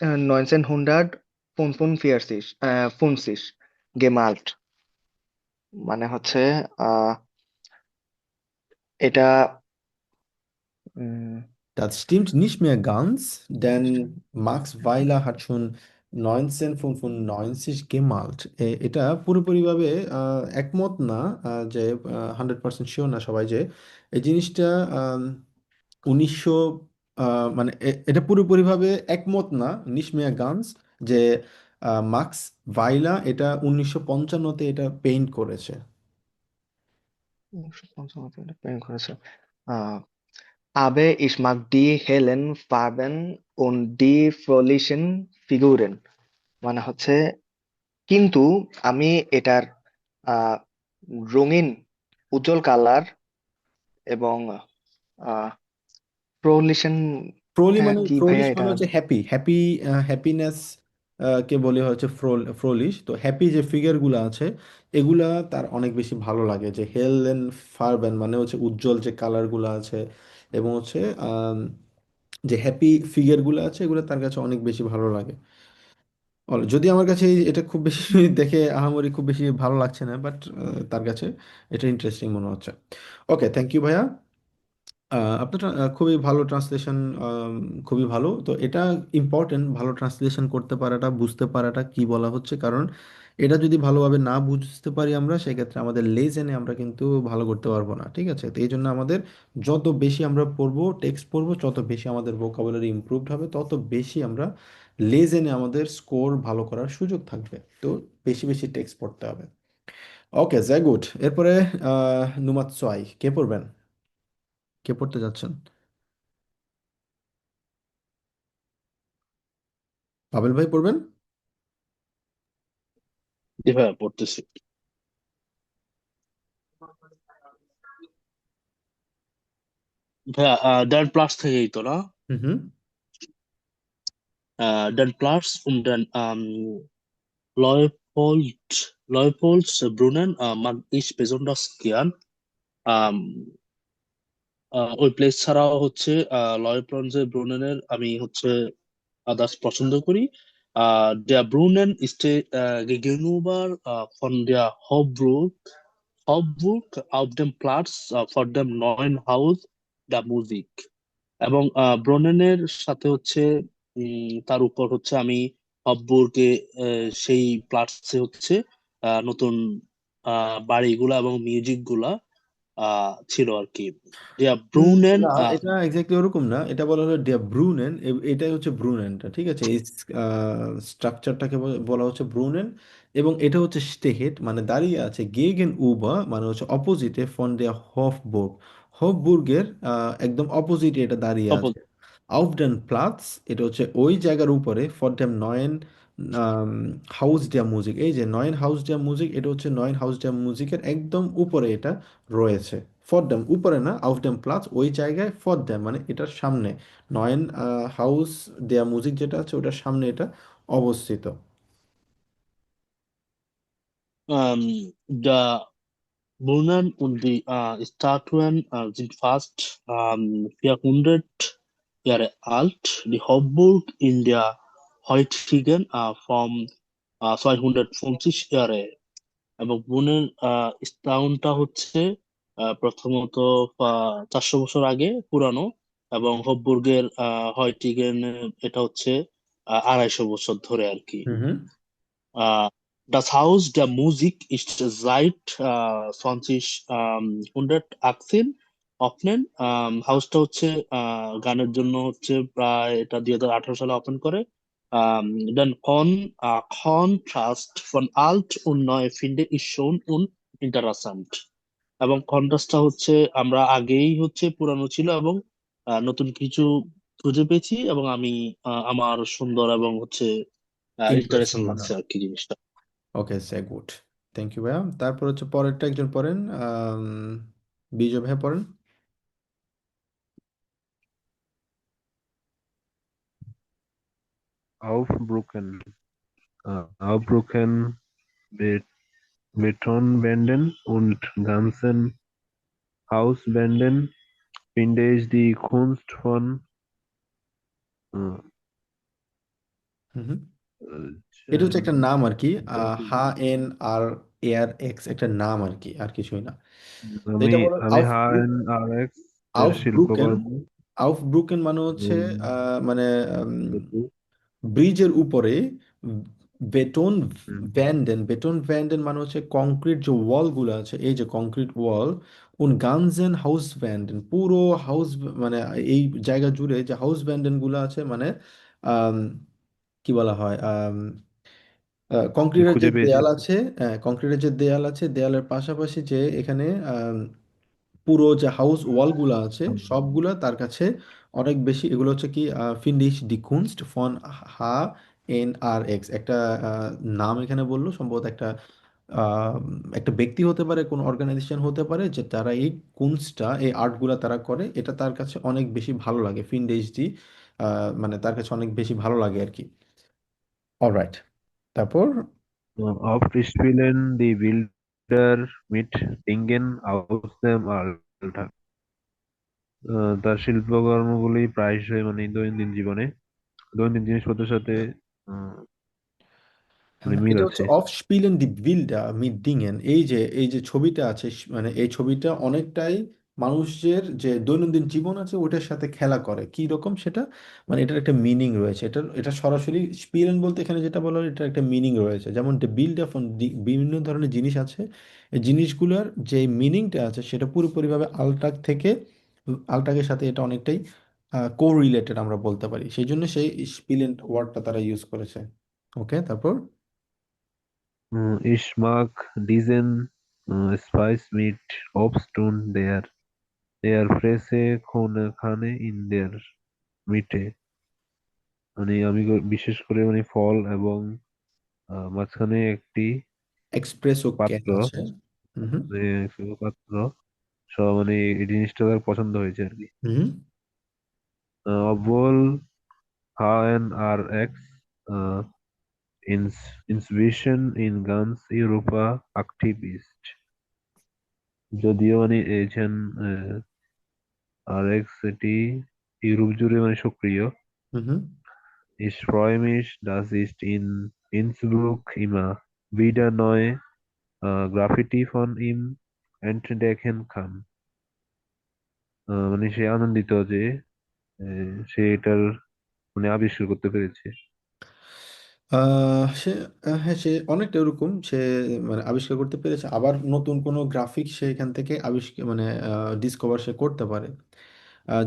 1945 50 gemalt. মানে হচ্ছে আহ, এটা উম, Das stimmt nicht mehr ganz, denn Max Weiler hat schon 1995 gemalt. এটা পুরোপুরিভাবে একমত না, যে 100% শিওর না সবাই যে এই জিনিসটা 1900, মানে এটা পুরোপুরিভাবে একমত না, nicht mehr ganz, যে মার্কস ভাইলা এটা 1955-তে এটা পেইন্ট করেছে। 1955 এটা প্রেরণ করেছে। আহ, Aber ich mag die hellen Farben und die fröhlichen Figuren. মানে হচ্ছে কিন্তু আমি এটার আহ, রঙিন উজ্জ্বল কালার এবং প্রলিশন, ফ্রোলি মানে, কি ভাইয়া ফ্রোলিশ এটা? মানে হচ্ছে হ্যাপি, হ্যাপিনেস কে বলে হচ্ছে ফ্রোলিশ। তো হ্যাপি যে ফিগার গুলো আছে এগুলা তার অনেক বেশি ভালো লাগে। যে হেলেন ফারবেন মানে হচ্ছে উজ্জ্বল যে কালার গুলো আছে, এবং হচ্ছে যে হ্যাপি ফিগার গুলো আছে এগুলো তার কাছে অনেক বেশি ভালো লাগে। যদি আমার কাছে এটা খুব বেশি দেখে আহামরি খুব বেশি ভালো লাগছে না, বাট তার কাছে এটা ইন্টারেস্টিং মনে হচ্ছে। ওকে, থ্যাংক ইউ ভাইয়া। আপনার খুবই ভালো ট্রান্সলেশন, খুবই ভালো। তো এটা ইম্পর্টেন্ট, ভালো ট্রান্সলেশন করতে পারাটা, বুঝতে পারাটা কি বলা হচ্ছে, কারণ এটা যদি ভালোভাবে না বুঝতে পারি আমরা, সেক্ষেত্রে আমাদের লেজেনে আমরা কিন্তু ভালো করতে পারবো না। ঠিক আছে, তো এই জন্য আমাদের যত বেশি আমরা পড়বো, টেক্সট পড়বো, তত বেশি আমাদের ভোকাবুলারি ইমপ্রুভড হবে, তত বেশি আমরা লেজেনে আমাদের স্কোর ভালো করার সুযোগ থাকবে। তো বেশি বেশি টেক্সট পড়তে হবে। ওকে, যাই গুড। এরপরে নুমাত সোয়াই, কে পড়বেন? কে পড়তে যাচ্ছেন? পাবেল ভাই পড়বেন। জি ভাইয়া পড়তেছি। ভাইয়া ডেন প্লাস থেকেই তো না? হুম হুম। Den Platz und den Leopoldsbrunnen mag ich besonders gern. আম, ওই প্লেস ছাড়াও হচ্ছে লয়েপলন্সের ব্রুনেনের আমি হচ্ছে আদার্স পছন্দ করি। Der Brunnen ist gegenüber von der Hauptburg auf dem Platz vor dem neuen Haus der Musik। এবং ব্রোনেনের সাথে হচ্ছে তার উপর হচ্ছে আমি হববুর্গে সেই প্লাটসে হচ্ছে নতুন বাড়িগুলা এবং মিউজিক গুলা ছিল আর কি। ব্রুনেন না, এটা এক্স্যাক্টলি ওরকম না, এটা বলা হলো ডিয়া ব্রুনেন, এটাই হচ্ছে ব্রুনেনটা, ঠিক আছে? এই স্ট্রাকচারটাকে বলা হচ্ছে ব্রুনেন। এবং এটা হচ্ছে স্টেহেট, মানে দাঁড়িয়ে আছে গেগেন উবা, মানে হচ্ছে অপোজিটে ফন ডের হফবুর্গ। হফবুর্গের একদম অপোজিটে এটা দাঁড়িয়ে আছে। আউফ ডেন প্লাটস, এটা হচ্ছে ওই জায়গার উপরে। ফর ডেম নয়েন হাউস ডিয়া মিউজিক, এই যে নয়েন হাউস ডিয়া মিউজিক, এটা হচ্ছে নয়েন হাউস ডিয়া মিউজিকের একদম উপরে এটা রয়েছে। ফর ড্যাম উপরে না, আউফ ড্যাম প্লাস ওই জায়গায়, ফর ড্যাম মানে এটার সামনে। নয়েন হাউস দেয়া মিউজিক যেটা আছে ওটার সামনে এটা অবস্থিত। der Brunnen und die Statuen sind fast 400 Jahre alt. Die Hauptburg in der heutigen Form 250 Jahre। এবং বুনের স্থানটা হচ্ছে প্রথমত 400 বছর আগে পুরানো, এবং হববুর্গের হয়টিগেন এটা হচ্ছে 250 বছর ধরে আর কি। হুম হুম। Das Haus der Musik ist seit 2018 open। হাউসটা হচ্ছে গানের জন্য হচ্ছে প্রায় এটা 2018 সালে ওপেন করে। Den Kontrast von alt und neu finde ich schon interessant। এবং কন্ট্রাস্টটা হচ্ছে আমরা আগেই হচ্ছে পুরানো ছিল এবং নতুন কিছু খুঁজে পেয়েছি, এবং আমি আমার সুন্দর এবং হচ্ছে ইন্টারেস্টিং ইন্টারেস্টিং মনে লাগছে হয়। আর কি জিনিসটা। ওকে, সে গুড। থ্যাংক ইউ ভাইয়া। তারপর হচ্ছে পরেরটা একজন পড়েন, বিজয় ভাইয়া পড়েন। Aufbrücken, Aufbrücken, Betonwänden und ganzen Hauswänden finde ich die Kunst von äh, হুম হুম। এটা হচ্ছে একটা নাম আর কি, হা এন আর এয়ার এক্স, একটা নাম আর কি, আর কিছুই না। তো আমি এটা বলো আমি আউফ HNRX এর আউফব্রুকেন। শিল্পকর্ম আউফব্রুকেন মানে হচ্ছে উম, মানে ব্রিজের উপরে। বেটন হুম, ভ্যান্ডেন, বেটন ভ্যান্ডেন মানে হচ্ছে কংক্রিট যে ওয়াল গুলো আছে, এই যে কংক্রিট ওয়াল। উন গানজেন হাউস ভ্যান্ডেন, পুরো হাউস, মানে এই জায়গা জুড়ে যে হাউস ভ্যান্ডেন গুলো আছে, মানে আম, কি বলা হয়, আমি কংক্রিটের যে খুঁজে পেয়েছি। দেয়াল আছে, কংক্রিটের যে দেয়াল আছে, দেয়ালের পাশাপাশি যে এখানে পুরো যে হাউস ওয়ালগুলো আছে সবগুলা তার কাছে অনেক বেশি। এগুলো হচ্ছে কি ফিন্ডিশ ডি কুনস্ট ফন হা এন আর এক্স, একটা আহ, নাম এখানে বললো, সম্ভবত একটা আহ, একটা ব্যক্তি হতে পারে, কোনো অর্গানাইজেশন হতে পারে, যে তারা এই কুনস্টটা, এই আর্টগুলা তারা করে, এটা তার কাছে অনেক বেশি ভালো লাগে। ফিন্ডিশ ডি মানে তার কাছে অনেক বেশি ভালো লাগে আর কি। অলরাইট, তারপর Oft spielen die Bilder mit Dingen aus dem Alltag। তার শিল্পকর্মগুলি প্রায়শই মানে দৈনন্দিন জিনিসপত্রের সাথে আহ, মানে মিল এটা আছে। হচ্ছে অফ স্পিলেন দি বিল্ডা মিট ডিঙেন, এই যে ছবিটা আছে, মানে এই ছবিটা অনেকটাই মানুষের যে দৈনন্দিন জীবন আছে ওটার সাথে খেলা করে। কি রকম সেটা, মানে এটার একটা মিনিং রয়েছে। এটা সরাসরি স্পিলেন বলতে এখানে যেটা বলা হয়, এটার একটা মিনিং রয়েছে। যেমন বিল্ড অফ বিভিন্ন ধরনের জিনিস আছে, এই জিনিসগুলোর যে মিনিংটা আছে সেটা পুরোপুরিভাবে আলটাক থেকে, আলটাকের সাথে এটা অনেকটাই কো রিলেটেড আমরা বলতে পারি, সেই জন্য সেই স্পিলেন ওয়ার্ডটা তারা ইউজ করেছে। ওকে, তারপর Ich mag diesen Spice mit Obst und der Fresse Khane in der Mitte। মানে বিশেষ করে মানে ফল এবং মাঝখানে একটি এক্সপ্রেসো ক্যান পাত্র, আছে। হুম ছোট পাত্র সব মানে এই জিনিসটা তার পছন্দ হয়েছে আর কি। হুম Obwohl HNRX uh, Inspiration in ganz Europa aktiv ist. যদিও মানে এইচএন আরএক্স এটি ইউরোপ জুড়ে মানে সক্রিয়। হুম Ich freue mich, das ist in Innsbruck immer wieder neue Graffiti von ihm entdecken kann. মানে সে আনন্দিত যে সে এটার মানে আবিষ্কার করতে পেরেছে। সে হ্যাঁ, সে অনেকটা এরকম, সে মানে আবিষ্কার করতে পেরেছে, আবার নতুন কোনো গ্রাফিক সে এখান থেকে আবিষ্কার মানে ডিসকভার সে করতে পারে।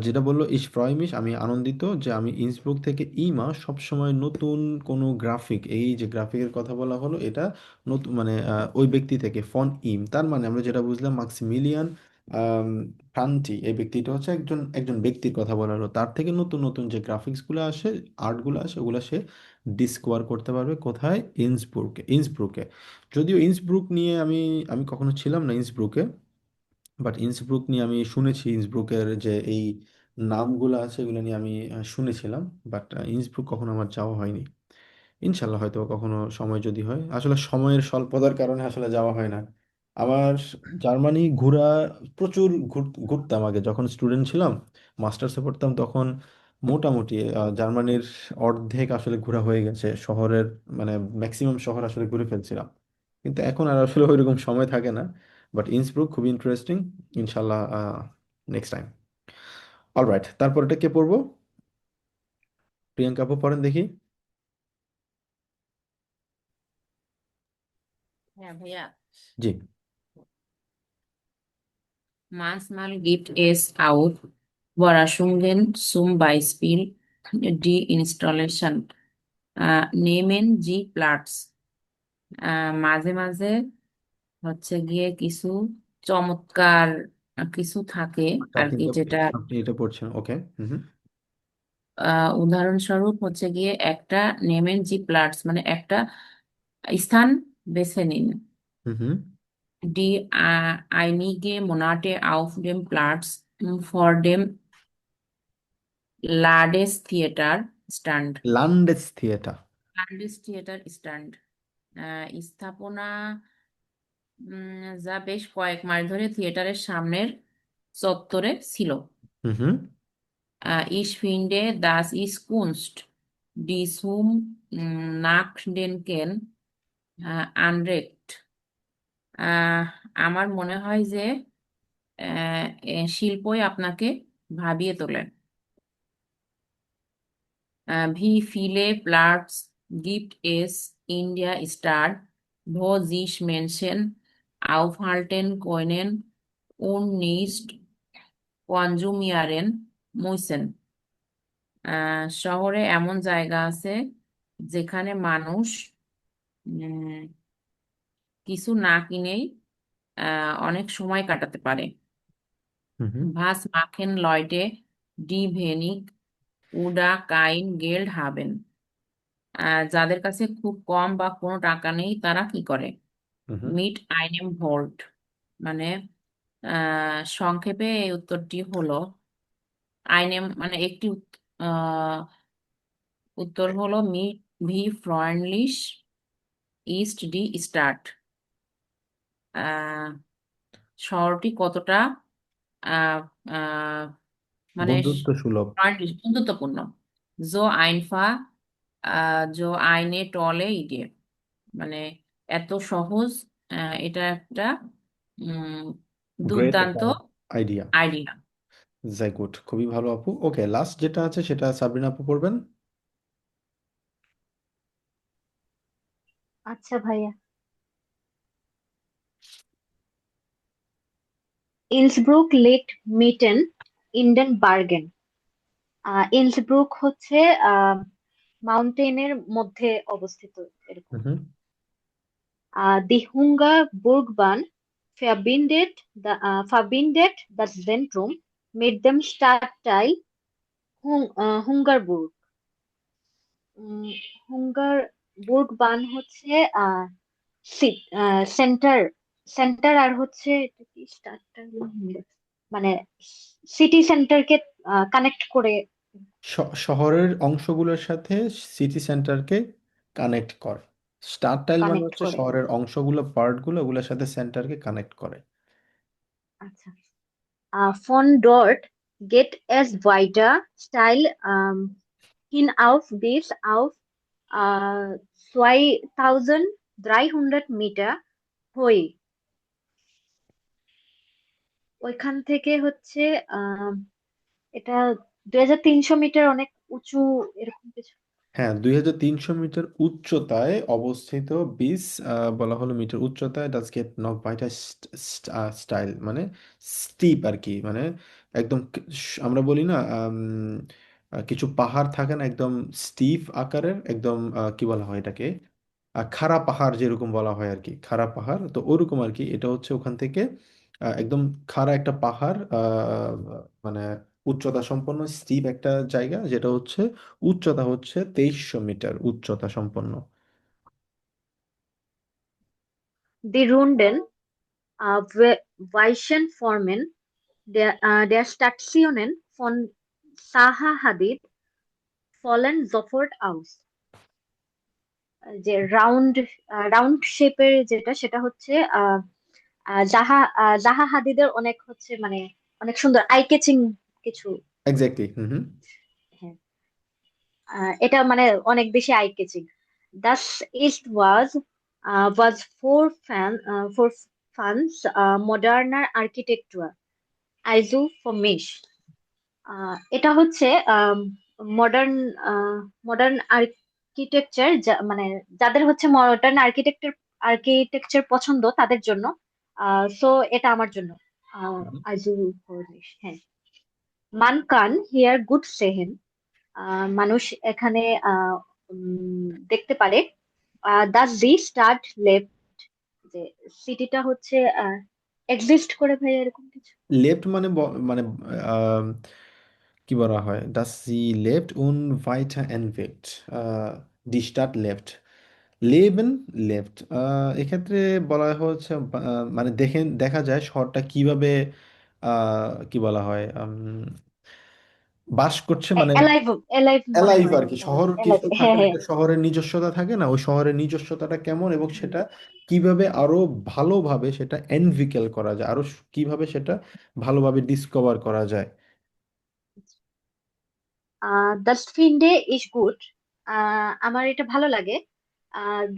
যেটা বললো ইশ ফ্রয়মিশ, আমি আনন্দিত যে আমি ইন্সব্রুক থেকে ইমা সবসময় নতুন কোনো গ্রাফিক, এই যে গ্রাফিকের কথা বলা হলো এটা নতুন মানে ওই ব্যক্তি থেকে ফন ইম, তার মানে আমরা যেটা বুঝলাম মাক্সিমিলিয়ান প্রান্তি, এই ব্যক্তিটা হচ্ছে একজন একজন ব্যক্তির কথা বলা হলো, তার থেকে নতুন নতুন যে গ্রাফিক্সগুলো আসে, আর্টগুলো আসে, ওগুলো সে ডিসকভার করতে পারবে কোথায়, ইন্সব্রুকে। যদিও ইন্সব্রুক নিয়ে আমি আমি কখনো ছিলাম না ইন্সব্রুকে, বাট ইন্সব্রুক নিয়ে আমি শুনেছি, ইন্সব্রুকের যে এই নামগুলো আছে এগুলো নিয়ে আমি শুনেছিলাম, বাট ইন্সব্রুক কখনো আমার যাওয়া হয়নি। ইনশাল্লাহ হয়তো কখনো সময় যদি হয়, আসলে সময়ের স্বল্পতার কারণে আসলে যাওয়া হয় না আমার। জার্মানি ঘোরা প্রচুর ঘুরতাম আগে যখন স্টুডেন্ট ছিলাম, মাস্টার্সে পড়তাম তখন মোটামুটি জার্মানির অর্ধেক আসলে ঘোরা হয়ে গেছে, শহরের মানে ম্যাক্সিমাম শহর আসলে ঘুরে ফেলছিলাম, কিন্তু এখন আর আসলে ওইরকম সময় থাকে না। বাট ইন্সব্রুক খুবই ইন্টারেস্টিং, ইনশাল্লাহ নেক্সট টাইম। অলরাইট, তারপরটা কে পড়বো? প্রিয়াঙ্কা আপু পড়েন দেখি। হ্যাঁ ভাইয়া। জি। Manchmal gibt es auch Überraschungen, zum Beispiel die Installation. Nehmen Sie Platz. মাঝে মাঝে হচ্ছে গিয়ে কিছু চমৎকার কিছু থাকে আচ্ছা, আর আপনি কি, এটা যেটা আপনি এটা পড়ছেন, ওকে। হুম উদাহরণস্বরূপ হচ্ছে গিয়ে একটা নেমেন জি প্লাটস মানে একটা স্থান বেছে নিন। হুম হুম Die einige Monate auf dem Platz vor dem Landestheater stand. Landestheater. Landestheater stand. স্থাপনা যা বেশ কয়েক মাস ধরে থিয়েটারের সামনের চত্বরে ছিল। হুম Ich finde, das ist Kunst, die zum Nachdenken anregt. আমার মনে হয় যে শিল্পই আপনাকে ভাবিয়ে তোলে। Wie viele Platz gibt es in der Stadt, wo sich Menschen aufhalten können und nicht konsumieren müssen? শহরে এমন জায়গা আছে যেখানে মানুষ উম, কিছু না কিনেই অনেক সময় কাটাতে পারে। হুম Was machen Leute, die wenig oder kein Geld haben? যাদের কাছে খুব কম বা কোনো টাকা নেই তারা কি করে? হুম মিট einem ভোল্ট মানে সংক্ষেপে এই উত্তরটি হলো আইনেম মানে একটি উত্তর হলো মিট ভি ফ্রয়েন্ডলিশ ইস্ট ডি স্টার্ট। শহরটি কতটা আহ, আহ, মানে বন্ধুত্ব সুলভ। বন্ধুত্বপূর্ণ। জো আইনফা জো আইনে টলে ইডে মানে এত সহজ, এটা একটা উম, গ্রেট দুর্দান্ত একটা আইডিয়া। আইডিয়া। যাই গুড, খুবই ভালো আপু। ওকে, লাস্ট যেটা আছে সেটা সাবরিনা আপু পড়বেন। আচ্ছা ভাইয়া, ইন্সব্রুক লেট মিটেন ইন্ডেন বার্গেন। ইন্সব্রুক হচ্ছে মাউন্টেনের মধ্যে অবস্থিত এরকম। হুম দি হুঙ্গার বুর্গবান verbindet das Zentrum mit dem Stadtteil Hungerburg. হুঙ্গার বুর্গ বান হচ্ছে সেন্টার সেন্টার, আর হচ্ছে এটা কি স্টারটা মানে সিটি সেন্টারকে কানেক্ট করে শহরের অংশগুলোর সাথে সিটি সেন্টারকে কানেক্ট করে। স্টার টাইল মানে কানেক্ট হচ্ছে করে। শহরের অংশগুলো, পার্টগুলো, ওগুলোর সাথে সেন্টারকে কানেক্ট করে। আচ্ছা, von dort geht es weiter steil hinauf bis auf 2300 Meter Höhe। ওইখান থেকে হচ্ছে আহ এটা 2300 মিটার, অনেক উঁচু এরকম কিছু। হ্যাঁ, 2300 মিটার উচ্চতায় অবস্থিত বিস বলা হলো মিটার উচ্চতায়, ডাচ গেট নক বাইটা স্টাইল মানে স্টিপ আর কি, মানে একদম আমরা বলি না কিছু পাহাড় থাকে না একদম স্টিফ আকারের, একদম কি বলা হয় এটাকে, খাড়া পাহাড় যেরকম বলা হয় আর কি, খাড়া পাহাড় তো ওরকম আর কি। এটা হচ্ছে ওখান থেকে একদম খাড়া একটা পাহাড়, মানে উচ্চতা সম্পন্ন স্টিপ একটা জায়গা, যেটা হচ্ছে উচ্চতা হচ্ছে 2300 মিটার উচ্চতা সম্পন্ন। Die Runden weichen Formen der Stationen von Zaha Hadid fallen sofort aus। যে রাউন্ড শেপের যেটা, সেটা হচ্ছে আহ আহ, জাহা জাহা হাদিদের অনেক হচ্ছে মানে অনেক সুন্দর আই ক্যাচিং কিছু। এক্স্যাক্টলি। হুম হুম। হ্যাঁ, এটা মানে অনেক বেশি eye catching. Das ist was for fans moderner architecture also for mich। এটা হচ্ছে মডার্ন মডার্ন আর্কিটেকচার, মানে যাদের হচ্ছে মডার্ন আর্কিটেকচার পছন্দ তাদের জন্য। সো এটা আমার জন্য। হুম। আইজু হ্যাঁ, মান কান হিয়ার গুড সেহেন, মানুষ এখানে দেখতে পারে। দা জি স্টার্ট লেফট, যে সিটিটা হচ্ছে এক্সিস্ট করে ভাই এরকম কিছু। লেফট মানে মানে আম, কি বলা হয়, ডাস সি লেফট উন ভাইটা এনভেক্ট ডি স্টার্ট লেফট লেবেন লেফট। এক্ষেত্রে বলা হচ্ছে মানে দেখা যায় শহরটা কিভাবে কি বলা হয় বাস করছে, মানে এলাইভ এলাইভ মনে অ্যালাইভ হয়, আর কি। শহর এলাইভ, কিছু থাকে হ্যাঁ না, হ্যাঁ। একটা শহরের নিজস্বতা থাকে না, ওই শহরের নিজস্বতাটা কেমন এবং সেটা কিভাবে আরো ভালোভাবে সেটা এনভিকেল করা যায়, আরো কিভাবে সেটা ভালোভাবে ডিসকভার করা যায়। Das finde ich gut। আমার এটা ভালো লাগে।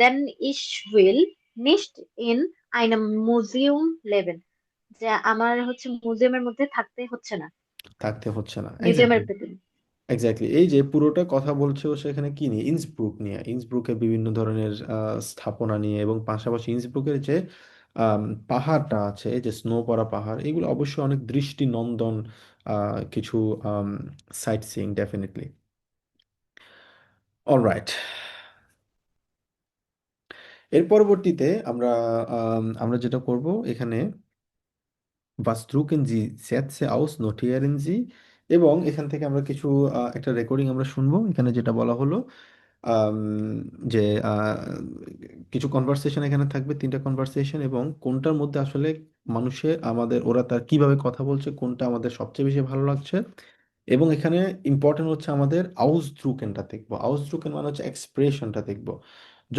Then ich will nicht in einem Museum leben। যে আমার হচ্ছে মিউজিয়ামের মধ্যে থাকতে হচ্ছে না, থাকতে হচ্ছে না, মিউজিয়ামের এক্স্যাক্টলি। ভেতরে। এক্স্যাক্টলি, এই যে পুরোটা কথা বলছে ও সেখানে কি নিয়ে, ইন্সব্রুক নিয়ে, ইন্সব্রুকের বিভিন্ন ধরনের স্থাপনা নিয়ে, এবং পাশাপাশি ইন্সব্রুকের যে পাহাড়টা আছে, এই যে স্নো পড়া পাহাড়, এগুলো অবশ্যই অনেক দৃষ্টিনন্দন কিছু সাইট সিইং ডেফিনেটলি। অলরাইট, এর পরবর্তীতে আমরা যেটা করব এখানে Was drucken Sie Sätze aus, notieren Sie, এবং এখান থেকে আমরা কিছু একটা রেকর্ডিং আমরা শুনবো, এখানে যেটা বলা হলো আম, যে কিছু কনভারসেশন এখানে থাকবে, 3টা কনভারসেশন, এবং কোনটার মধ্যে আসলে মানুষের ওরা তার কিভাবে কথা বলছে, কোনটা আমাদের সবচেয়ে বেশি ভালো লাগছে। এবং এখানে ইম্পর্টেন্ট হচ্ছে আমাদের আউসড্রুকেনটা দেখবো। আউসড্রুকেন মানে হচ্ছে এক্সপ্রেশনটা দেখবো।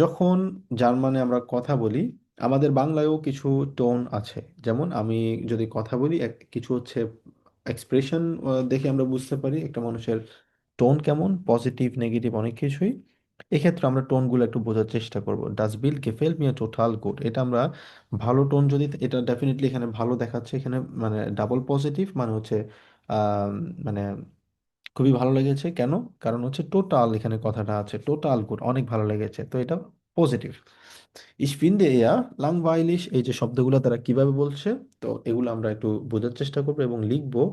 যখন জার্মানে আমরা কথা বলি, আমাদের বাংলায়ও কিছু টোন আছে, যেমন আমি যদি কথা বলি কিছু হচ্ছে এক্সপ্রেশন দেখে আমরা বুঝতে পারি একটা মানুষের টোন কেমন, পজিটিভ নেগেটিভ অনেক কিছুই। এক্ষেত্রে আমরা টোনগুলো একটু বোঝার চেষ্টা করব। ডাস বিল গেফেল মি টোটাল গুড, এটা আমরা ভালো টোন, যদি এটা ডেফিনেটলি এখানে ভালো দেখাচ্ছে, এখানে মানে ডাবল পজিটিভ মানে হচ্ছে আম, মানে খুবই ভালো লেগেছে। কেন? কারণ হচ্ছে টোটাল, এখানে কথাটা আছে টোটাল গুড, অনেক ভালো লেগেছে, তো এটা positive. Ich finde eher langweilig, এই যে শব্দগুলো তারা কিভাবে বলছে, তো এগুলো আমরা একটু বোঝার চেষ্টা করবো এবং লিখবো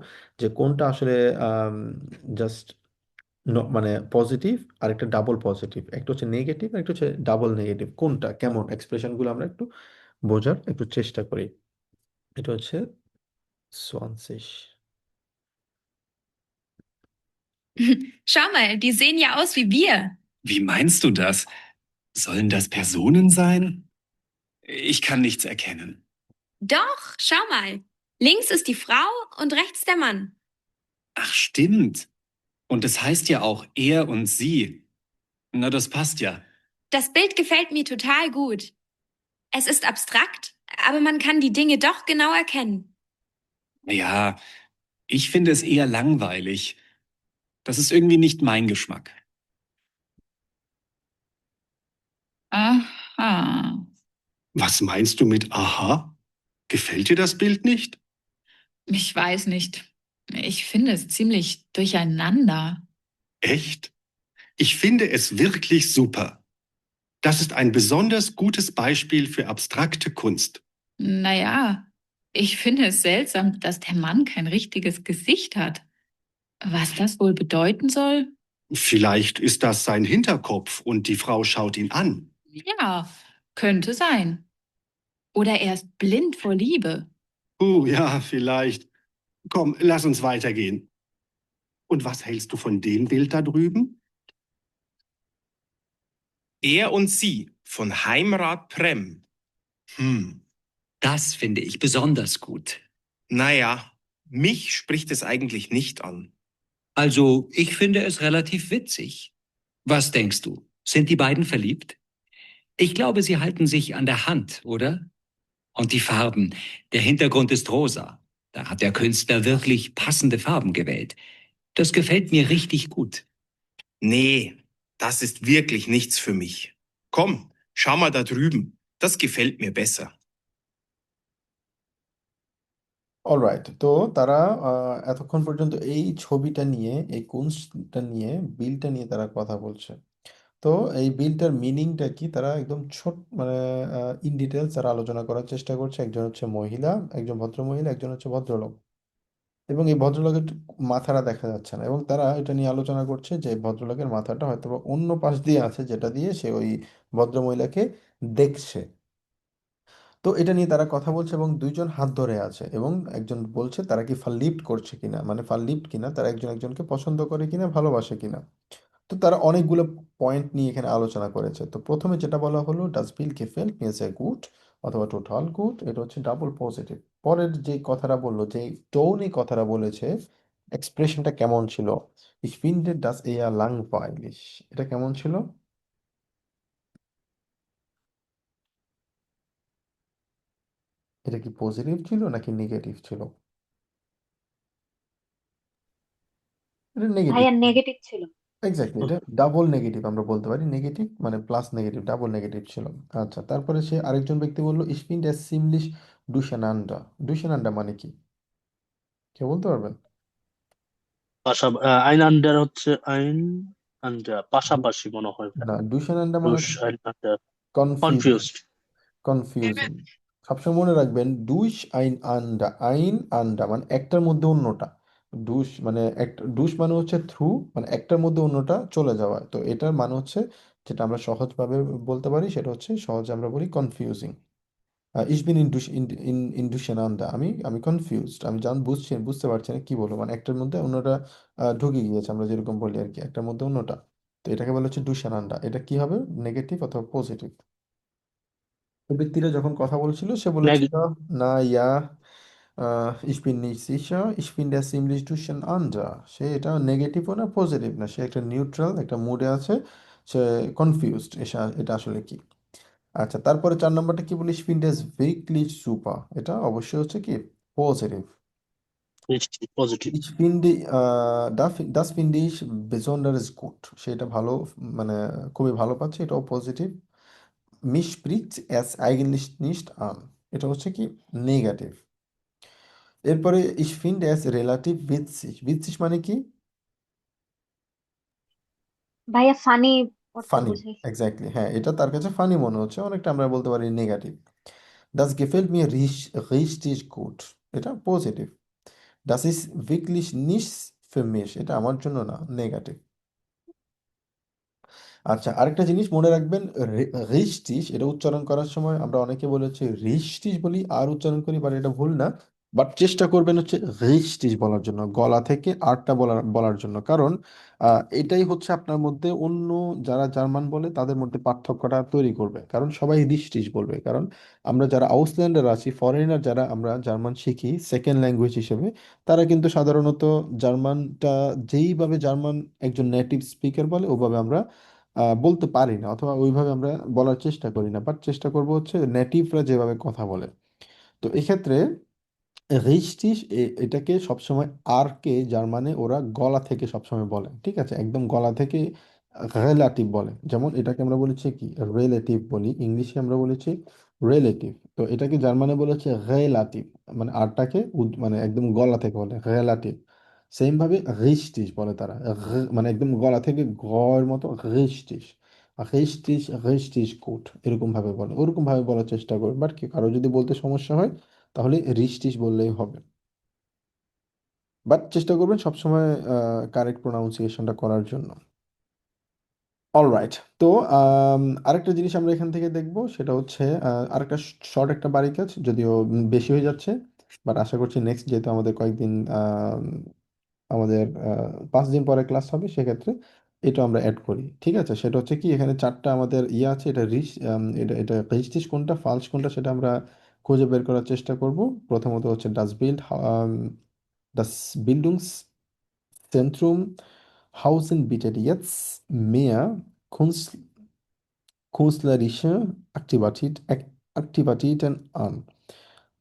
যে কোনটা আসলে জাস্ট মানে পজিটিভ, আর একটা ডাবল পজিটিভ, একটা হচ্ছে নেগেটিভ আর একটা হচ্ছে ডাবল নেগেটিভ, কোনটা কেমন এক্সপ্রেশনগুলো আমরা একটু বোঝার একটু চেষ্টা করি। এটা হচ্ছে 20। Schau mal, die sehen ja aus wie wir. Wie meinst du das? Sollen das Personen sein? Ich kann nichts erkennen. Doch, schau mal. Links ist die Frau und rechts der Mann. Ach, stimmt. Und es heißt ja auch er und sie. Na, das passt ja. Das Bild gefällt mir total gut. Es ist abstrakt, aber man kann die Dinge doch genau erkennen. Ja, ich finde es eher langweilig. Das ist irgendwie nicht mein Geschmack. Aha. Was meinst du mit aha? Gefällt dir das Bild nicht? Ich weiß nicht. Ich finde es ziemlich durcheinander. Echt? Ich finde es wirklich super. Das ist ein besonders gutes Beispiel für abstrakte Kunst. Naja, ich finde es seltsam, dass der Mann kein richtiges Gesicht hat. Was das wohl bedeuten soll? Vielleicht ist das sein Hinterkopf und die Frau schaut ihn an. Ja, könnte sein. Oder er ist blind vor Liebe. Ja, vielleicht. Komm, lass uns weitergehen. Und was hältst du von dem Bild da drüben? Er und sie von Heimrat Prem. Das finde ich besonders gut. Naja, mich spricht es eigentlich nicht an. Also, ich finde es relativ witzig. Was denkst du? Sind die beiden verliebt? Ich glaube, sie halten sich an der Hand, oder? Und die Farben. Der Hintergrund ist rosa. Da hat der Künstler wirklich passende Farben gewählt. Das gefällt mir richtig gut. Nee, das ist wirklich nichts für mich. Komm, schau mal da drüben. Das gefällt mir besser. Alright, তো তারা এতক্ষণ পর্যন্ত এই ছবিটা নিয়ে, এই কুনস্টটা নিয়ে, বিলটা নিয়ে তারা কথা বলছে। তো এই বিলটার মিনিংটা কি তারা একদম ছোট মানে ইন ডিটেলস তারা আলোচনা করার চেষ্টা করছে। একজন হচ্ছে মহিলা, একজন ভদ্র মহিলা, একজন হচ্ছে ভদ্রলোক, এবং এই ভদ্রলোকের মাথাটা দেখা যাচ্ছে না, এবং তারা এটা নিয়ে আলোচনা করছে যে ভদ্রলোকের মাথাটা হয়তো বা অন্য পাশ দিয়ে আছে, যেটা দিয়ে সে ওই ভদ্র মহিলাকে দেখছে। তো এটা নিয়ে তারা কথা বলছে এবং দুইজন হাত ধরে আছে, এবং একজন বলছে তারা কি ফাল্লিপ্ট করছে কিনা, মানে ফাল্লিপ্ট কিনা, তারা একজন একজনকে পছন্দ করে কিনা, ভালোবাসে কিনা। তো তারা অনেকগুলো পয়েন্ট নিয়ে এখানে আলোচনা করেছে। তো প্রথমে যেটা বলা হলো, ডাজ বিল গেফেল্ট মি এ গুড অথবা টোটাল গুড, এটা হচ্ছে ডাবল পজিটিভ। পরের যে কথাটা বললো, যে টোনে কথাটা বলেছে, এক্সপ্রেশনটা কেমন ছিল, ich finde das eher langweilig, এটা কেমন ছিল? এটা কি পজিটিভ ছিল নাকি নেগেটিভ ছিল? এটা নেগেটিভ। ভাইয়া নেগেটিভ ছিল। এক্স্যাক্টলি, এটা ডাবল নেগেটিভ আমরা বলতে পারি, নেগেটিভ মানে প্লাস নেগেটিভ, ডাবল নেগেটিভ ছিল। আচ্ছা, তারপরে সে আরেকজন ব্যক্তি বললো, ich finde es ziemlich durcheinander, durcheinander মানে কি, কে বলতে পারবেন? আইন আন্ডার হচ্ছে আইন আন্ডার দু- পাশাপাশি মনে হয়। না, durcheinander মানে দুশ হচ্ছে আইন আন্ডার কনফিউজিং, কনফিউজড। কনফিউজিং। সবসময় মনে রাখবেন, দুশ আইন আন্ডা, আইন আন্ডা মানে একটার মধ্যে অন্যটা। ডুশ মানে একটা, ডুশ মানে হচ্ছে থ্রু, মানে একটার মধ্যে অন্যটা চলে যাওয়া। তো এটার মানে হচ্ছে, যেটা আমরা সহজভাবে বলতে পারি, সেটা হচ্ছে সহজে আমরা বলি confusing. ich bin in durcheinander, আমি কনফিউজড, আমি বুঝতে পারছি না কি বলবো, মানে একটার মধ্যে অন্যটা ঢুকে গিয়েছে, আমরা যেরকম বলি আর কি, একটার মধ্যে অন্যটা। তো এটাকে বলা হচ্ছে durcheinander। এটা কি হবে, নেগেটিভ অথবা পজিটিভ? তো ব্যক্তিরা যখন কথা বলছিল, সে বলেছিল, না ইয়া ich bin nicht sicher, ich finde es ziemlich durcheinander। সে এটা নেগেটিভও না পজিটিভ না, সে একটা নিউট্রাল একটা মুডে আছে, সে কনফিউজড, এটা আসলে কি। আচ্ছা, তারপরে 4 নম্বরটা কি বলি, ich finde es wirklich super, এটা অবশ্যই হচ্ছে কি positive. Positive. ich finde das finde ich besonders gut, সেটা ভালো, মানে খুবই ভালো পাচ্ছে, এটাও positive. mich spricht es eigentlich nicht an, এটা হচ্ছে কি নেগেটিভ। এরপরে ich finde es relativ witzig, witzig মানে কি, ভাইয়া ফানি অর্থ ফানি, বুঝাই। এক্স্যাক্টলি, হ্যাঁ, এটা তার কাছে ফানি মনে হচ্ছে, অনেকটা আমরা বলতে পারি negative. das gefällt mir richtig gut, এটা positive. das ist wirklich nichts für mich, এটা আমার জন্য না, নেগেটিভ। আচ্ছা, আরেকটা জিনিস মনে রাখবেন, রিস্টিস এটা উচ্চারণ করার সময় আমরা অনেকে বলে হচ্ছে রিস্টিস বলি আর উচ্চারণ করি, বাট এটা ভুল না। বাট চেষ্টা করবেন হচ্ছে রিস্টিস বলার জন্য, গলা থেকে আরটা বলার জন্য। কারণ এটাই হচ্ছে আপনার মধ্যে অন্য যারা জার্মান বলে তাদের মধ্যে পার্থক্যটা তৈরি করবে। কারণ সবাই রিস্টিস বলবে, কারণ আমরা যারা আউসল্যান্ডার আছি, ফরেনার যারা আমরা জার্মান শিখি সেকেন্ড ল্যাঙ্গুয়েজ হিসেবে, তারা কিন্তু সাধারণত জার্মানটা যেইভাবে জার্মান একজন নেটিভ স্পিকার বলে ওভাবে আমরা বলতে পারি না, অথবা ওইভাবে আমরা বলার চেষ্টা করি না। বাট চেষ্টা করবো হচ্ছে নেটিভরা যেভাবে কথা বলে। তো এক্ষেত্রে রিস্টিস এটাকে সবসময় আর কে জার্মানে ওরা গলা থেকে সবসময় বলে, ঠিক আছে, একদম গলা থেকে রিলেটিভ বলে। যেমন এটাকে আমরা বলেছি কি রিলেটিভ বলি, ইংলিশে আমরা বলেছি রিলেটিভ। তো এটাকে জার্মানে বলেছে রিলেটিভ, মানে আরটাকে মানে একদম গলা থেকে বলে রিলেটিভ। সেম ভাবে রিস্টিস বলে তারা, মানে একদম গলা থেকে গয়ের মতো রিস্টিস, রিস্টিস রিস্টিস কোট এরকম ভাবে বলে, ওরকম ভাবে বলার চেষ্টা করবে। বাট কি কারো যদি বলতে সমস্যা হয় তাহলে রিস্টিস বললেই হবে। বাট চেষ্টা করবেন সবসময় কারেক্ট প্রোনাউন্সিয়েশনটা করার জন্য। অলরাইট। তো আরেকটা জিনিস আমরা এখান থেকে দেখব, সেটা হচ্ছে আরেকটা শর্ট একটা বাড়ি কাজ, যদিও বেশি হয়ে যাচ্ছে, বাট আশা করছি নেক্সট যেহেতু আমাদের কয়েকদিন আমাদের 5 দিন পরে ক্লাস হবে, সেক্ষেত্রে এটা আমরা অ্যাড করি, ঠিক আছে। সেটা হচ্ছে কি এখানে চারটা আমাদের ইয়ে আছে, এটা এটা এটা রিস্টিস কোনটা ফালস কোনটা সেটা আমরা খুঁজে বের করার চেষ্টা করব। প্রথমত হচ্ছে das Bildungszentrum Hausen bietet jetzt mehr künstlerische Aktivitäten an.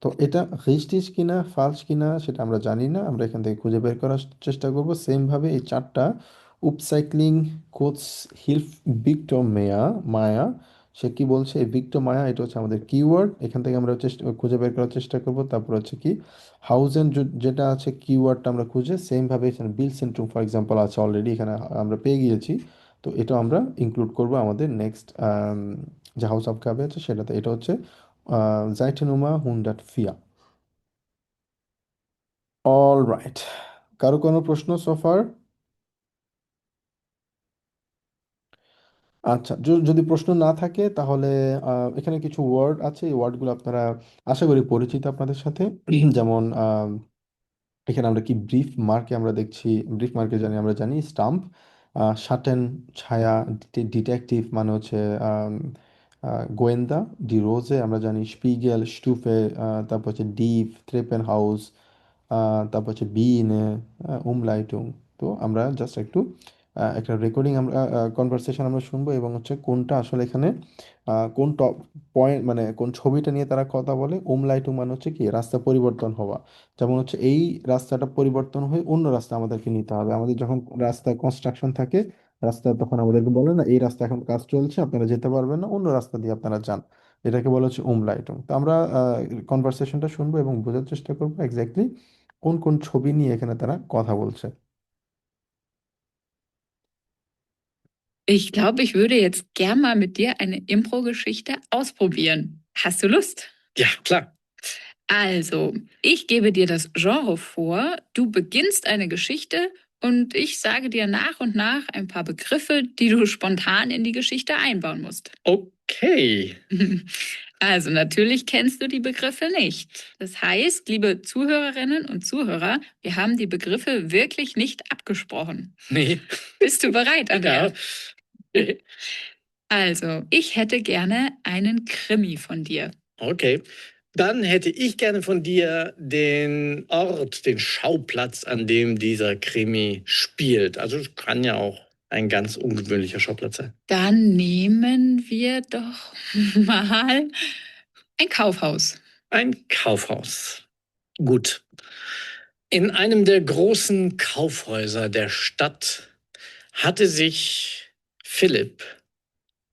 তো এটা রিস্টিস কিনা ফালস কিনা সেটা আমরা জানি না, আমরা এখান থেকে খুঁজে বের করার চেষ্টা করব। সেম ভাবে এই চারটা উপসাইক্লিং কোচ হিলফ ভিক্টর মায়া, সে কি বলছে এই ভিক্টর মায়া, এটা হচ্ছে আমাদের কিওয়ার্ড, এখান থেকে আমরা খুঁজে বের করার চেষ্টা করব। তারপর হচ্ছে কি হাউজেন, যেটা আছে কিওয়ার্ডটা আমরা খুঁজে, সেম ভাবে এখানে বিল সেন্ট্রুম ফর এক্সাম্পল আছে অলরেডি, এখানে আমরা পেয়ে গিয়েছি। তো এটা আমরা ইনক্লুড করব আমাদের নেক্সট যে হাউস অফ কাবে আছে সেটাতে। এটা হচ্ছে Seitennummer 104। অল রাইট, কারো কোনো প্রশ্ন সোফার? আচ্ছা, যদি প্রশ্ন না থাকে তাহলে এখানে কিছু ওয়ার্ড আছে, এই ওয়ার্ডগুলো আপনারা আশা করি পরিচিত আপনাদের সাথে। যেমন এখানে আমরা কি ব্রিফ মার্কে আমরা দেখছি, ব্রিফ মার্কে আমরা জানি স্টাম্প, শাটেন ছায়া, ডিটেকটিভ মানে হচ্ছে গোয়েন্দা, ডি রোজে আমরা জানি স্পিগেল স্টুফে, তারপর হচ্ছে ডিভ ট্রেপেন হাউস, তারপর হচ্ছে বিনে উমলাইটুং। তো আমরা জাস্ট একটু একটা রেকর্ডিং আমরা কনভারসেশন আমরা শুনবো, এবং হচ্ছে কোনটা আসলে এখানে কোন টপ পয়েন্ট মানে কোন ছবিটা নিয়ে তারা কথা বলে। উমলাইটুং মানে হচ্ছে কি রাস্তা পরিবর্তন হওয়া, যেমন হচ্ছে এই রাস্তাটা পরিবর্তন হয়ে অন্য রাস্তা আমাদেরকে নিতে হবে। আমাদের যখন রাস্তায় কনস্ট্রাকশন থাকে রাস্তা, তখন আমাদেরকে বলে না এই রাস্তা এখন কাজ চলছে আপনারা যেতে পারবেন না, অন্য রাস্তা দিয়ে আপনারা যান, এটাকে বলা হচ্ছে উমলাইটুং। তো আমরা কনভারসেশনটা শুনবো এবং বোঝার চেষ্টা করবো এক্স্যাক্টলি কোন কোন ছবি নিয়ে এখানে তারা কথা বলছে। Ich glaube, ich würde jetzt gern mal mit dir eine Impro-Geschichte ausprobieren. Hast du Lust? Ja, klar. Also, ich gebe dir das Genre vor, du beginnst eine Geschichte und ich sage dir nach und nach ein paar Begriffe, die du spontan in die Geschichte einbauen musst. Okay. Also, natürlich kennst du die Begriffe nicht. Das heißt, liebe Zuhörerinnen und Zuhörer, wir haben die Begriffe wirklich nicht abgesprochen. Nee. Bist du bereit, Andrea? Ja. Also, ich hätte gerne einen Krimi von dir. Okay. Dann hätte ich gerne von dir den Ort, den Schauplatz, an dem dieser Krimi spielt. Also es kann ja auch ein ganz ungewöhnlicher Schauplatz sein. Dann nehmen wir doch mal ein Kaufhaus. Ein Kaufhaus. Gut. In einem der großen Kaufhäuser der Stadt hatte sich Philipp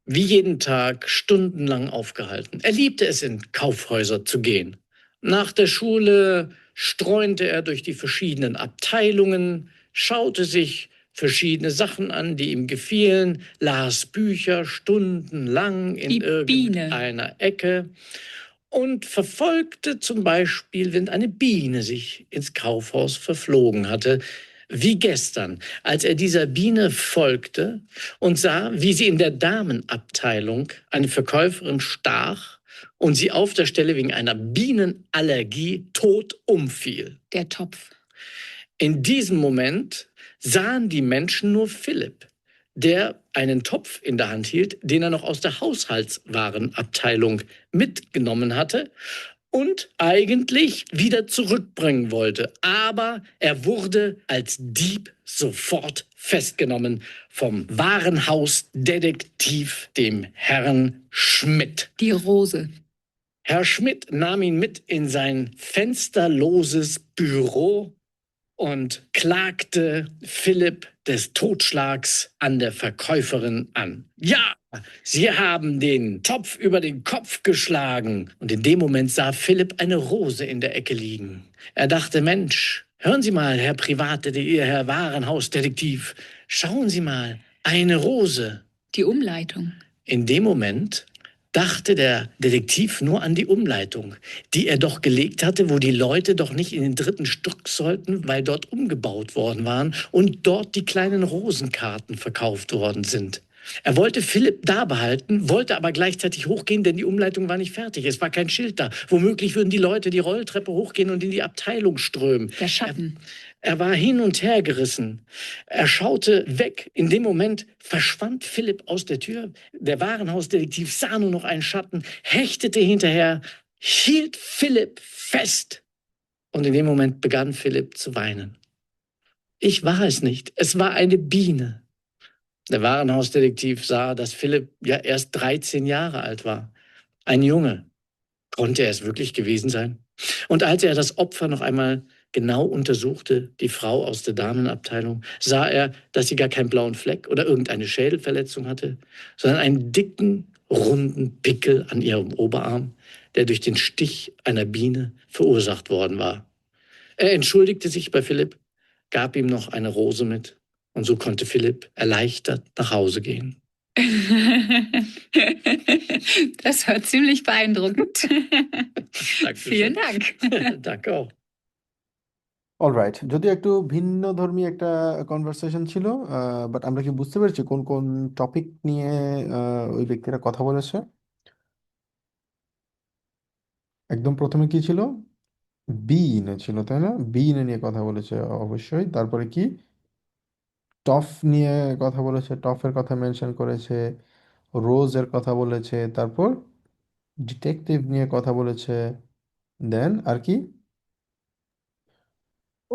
wie jeden Tag stundenlang aufgehalten. Er liebte es, in Kaufhäuser zu gehen. Nach der Schule streunte er durch die verschiedenen Abteilungen, schaute sich verschiedene Sachen an, die ihm gefielen, las Bücher stundenlang in Die Biene. irgendeiner Ecke und verfolgte zum Beispiel, wenn eine Biene sich ins Kaufhaus verflogen hatte, wie gestern, als er dieser Biene folgte und sah, wie sie in der Damenabteilung eine Verkäuferin stach und sie auf der Stelle wegen einer Bienenallergie tot umfiel. Der Topf. In diesem Moment sahen die Menschen nur Philipp, der einen Topf in der Hand hielt, den er noch aus der Haushaltswarenabteilung mitgenommen hatte und eigentlich wieder zurückbringen wollte. Aber er wurde als Dieb sofort festgenommen vom Warenhausdetektiv, dem Herrn Schmidt. Die Rose. Herr Schmidt nahm ihn mit in sein fensterloses Büro und klagte Philipp des Totschlags an der Verkäuferin an. Ja, Sie haben den Topf über den Kopf geschlagen. Und in dem Moment sah Philipp eine Rose in der Ecke liegen. Er dachte, Mensch, hören Sie mal, Herr Privatdetektiv, Herr Warenhausdetektiv, schauen Sie mal, eine Rose. Die Umleitung. In dem Moment dachte der Detektiv nur an die Umleitung, die er doch gelegt hatte, wo die Leute doch nicht in den 3. Stock sollten, weil dort umgebaut worden waren und dort die kleinen Rosenkarten verkauft worden sind. Er wollte Philipp da behalten, wollte aber gleichzeitig hochgehen, denn die Umleitung war nicht fertig. Es war kein Schild da. Womöglich würden die Leute die Rolltreppe hochgehen und in die Abteilung strömen. Der Schatten. Er war hin und her gerissen. Er schaute weg. In dem Moment verschwand Philipp aus der Tür. Der Warenhausdetektiv sah nur noch einen Schatten, hechtete hinterher, hielt Philipp fest. Und in dem Moment begann Philipp zu weinen. Ich war es nicht. Es war eine Biene. Der Warenhausdetektiv sah, dass Philipp ja erst 13 Jahre alt war. Ein Junge. Konnte er es wirklich gewesen sein? Und als er das Opfer noch einmal genau untersuchte, die Frau aus der Damenabteilung, sah er, dass sie gar keinen blauen Fleck oder irgendeine Schädelverletzung hatte, sondern einen dicken, runden Pickel an ihrem Oberarm, der durch den Stich einer Biene verursacht worden war. Er entschuldigte sich bei Philipp, gab ihm noch eine Rose mit und so konnte Philipp erleichtert nach Hause gehen. Das war ziemlich beeindruckend. Vielen Dank. Danke auch. Alright, যদিও একটু ভিন্ন ধর্মী একটা কনভারসেশন ছিল, বাট আমরা কি বুঝতে পেরেছি কোন কোন টপিক নিয়ে ওই ব্যক্তিরা কথা বলেছে? একদম প্রথমে কি ছিল? বিনে ছিল, তাই না? বিনে নিয়ে কথা বলেছে অবশ্যই। তারপরে কি? টফ নিয়ে কথা বলেছে, টফের কথা মেনশন করেছে, রোজের কথা বলেছে, তারপর ডিটেকটিভ নিয়ে কথা বলেছে, দেন আর কি?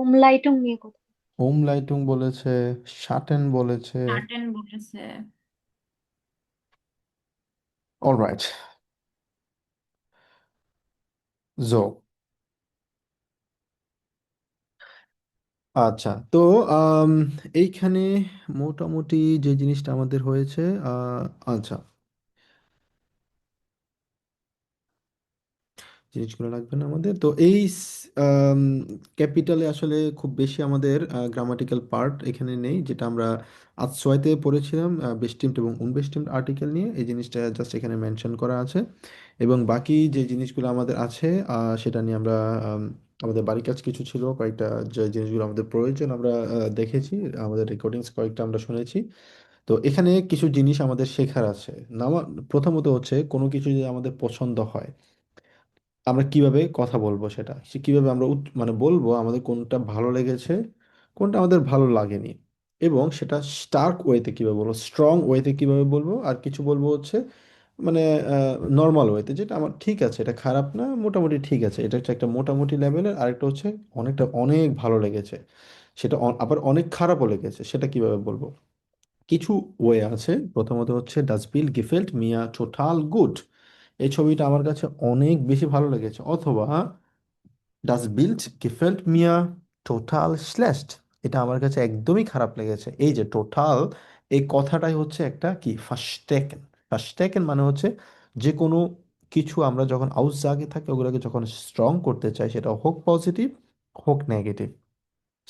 উমলাইটুং নিয়ে কথা। ওমলাইটুং বলেছে, শাটেন বলেছে। কার্টেন বলেছে। অলরাইট, জো। আচ্ছা, তো আম, এইখানে মোটামুটি যে জিনিসটা আমাদের হয়েছে, আচ্ছা, জিনিসগুলো লাগবে না আমাদের। তো এই ক্যাপিটালে আসলে খুব বেশি আমাদের গ্রামাটিক্যাল পার্ট এখানে নেই, যেটা আমরা আজসোয়াইতে পড়েছিলাম বেস্টিমড এবং উনবেস্টিমড আর্টিকেল নিয়ে। এই জিনিসটা জাস্ট এখানে মেনশন করা আছে, এবং বাকি যে জিনিসগুলো আমাদের আছে সেটা নিয়ে আমরা আমাদের বাড়ির কাজ কিছু ছিল, কয়েকটা যে জিনিসগুলো আমাদের প্রয়োজন আমরা দেখেছি, আমাদের রেকর্ডিংস কয়েকটা আমরা শুনেছি। তো এখানে কিছু জিনিস আমাদের শেখার আছে। প্রথমত হচ্ছে কোনো কিছু যদি আমাদের পছন্দ হয়, আমরা কিভাবে কথা বলবো, সেটা কিভাবে আমরা মানে বলবো আমাদের কোনটা ভালো লেগেছে, কোনটা আমাদের ভালো লাগেনি, এবং সেটা স্টার্ক ওয়েতে কিভাবে বলবো, স্ট্রং ওয়েতে কিভাবে বলবো, আর কিছু বলবো হচ্ছে মানে নর্মাল ওয়েতে, যেটা আমার ঠিক আছে, এটা খারাপ না, মোটামুটি ঠিক আছে, এটা হচ্ছে একটা মোটামুটি লেভেলের। আরেকটা হচ্ছে অনেকটা অনেক ভালো লেগেছে, সেটা আবার অনেক খারাপও লেগেছে, সেটা কিভাবে বলবো। কিছু ওয়ে আছে। প্রথমত হচ্ছে ডাজ বিল গিফেল্ট মিয়া টোটাল গুড, এই ছবিটা আমার কাছে অনেক বেশি ভালো লেগেছে। অথবা ডাজ বিল্ড গিফেল্ট মিয়া টোটাল শ্লেষ্ঠ, এটা আমার কাছে একদমই খারাপ লেগেছে। এই যে টোটাল, এই কথাটাই হচ্ছে একটা কি ফার্স্টেকেন। ফার্স্টেকেন মানে হচ্ছে যে কোনো কিছু আমরা যখন আউস জাগে থাকি, ওগুলোকে যখন স্ট্রং করতে চাই, সেটা হোক পজিটিভ হোক নেগেটিভ,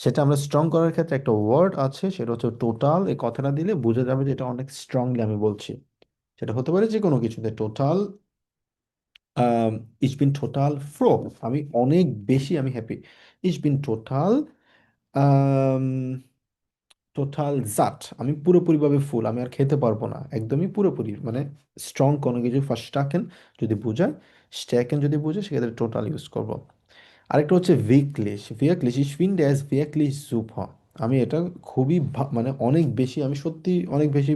সেটা আমরা স্ট্রং করার ক্ষেত্রে একটা ওয়ার্ড আছে, সেটা হচ্ছে টোটাল। এই কথাটা দিলে বোঝা যাবে যে এটা অনেক স্ট্রংলি আমি বলছি। সেটা হতে পারে যে কোনো কিছুতে। টোটাল, ich bin total froh, আমি অনেক বেশি আমি হ্যাপি। Ich bin total টোটাল জাট, আমি পুরোপুরিভাবে ফুল, আমি আর খেতে পারবো না, একদমই পুরোপুরি, মানে স্ট্রং কোনো কিছু ফার্স্টাকেন যদি বোঝায়, স্ট্যাকেন যদি বোঝায় সেক্ষেত্রে টোটাল ইউজ করব। আরেকটা হচ্ছে ভিকলিশ, ভিকলিশ ich finde es wirklich super, আমি এটা খুবই মানে অনেক বেশি, আমি সত্যি অনেক বেশি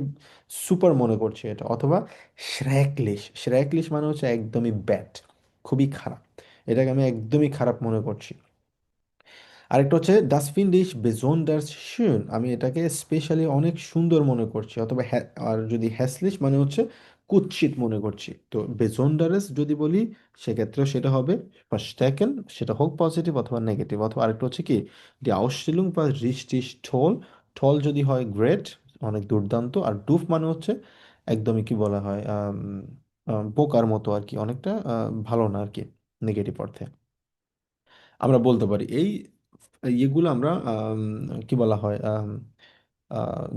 সুপার মনে করছি এটা। অথবা শ্র্যাকলিশ, শ্র্যাকলিশ মানে হচ্ছে একদমই ব্যাড, খুবই খারাপ, এটাকে আমি একদমই খারাপ মনে করছি। আরেকটা হচ্ছে das finde ich besonders schön, আমি এটাকে স্পেশালি অনেক সুন্দর মনে করছি। অথবা আর যদি হ্যাসলিশ মানে হচ্ছে কুৎসিত মনে করছি। তো বেজন্ডারেস যদি বলি সেক্ষেত্রেও সেটা হবে ফার্স্টেকেন, সেটা হোক পজিটিভ অথবা নেগেটিভ। অথবা আরেকটা হচ্ছে কি দি আউসটিলুং বা রিস্টিস ঠোল, ঠোল যদি হয় গ্রেট, অনেক দুর্দান্ত। আর ডুফ মানে হচ্ছে একদমই কি বলা হয় বোকার মতো আর কি, অনেকটা ভালো না আর কি, নেগেটিভ অর্থে আমরা বলতে পারি। এই ইয়েগুলো আমরা কি বলা হয়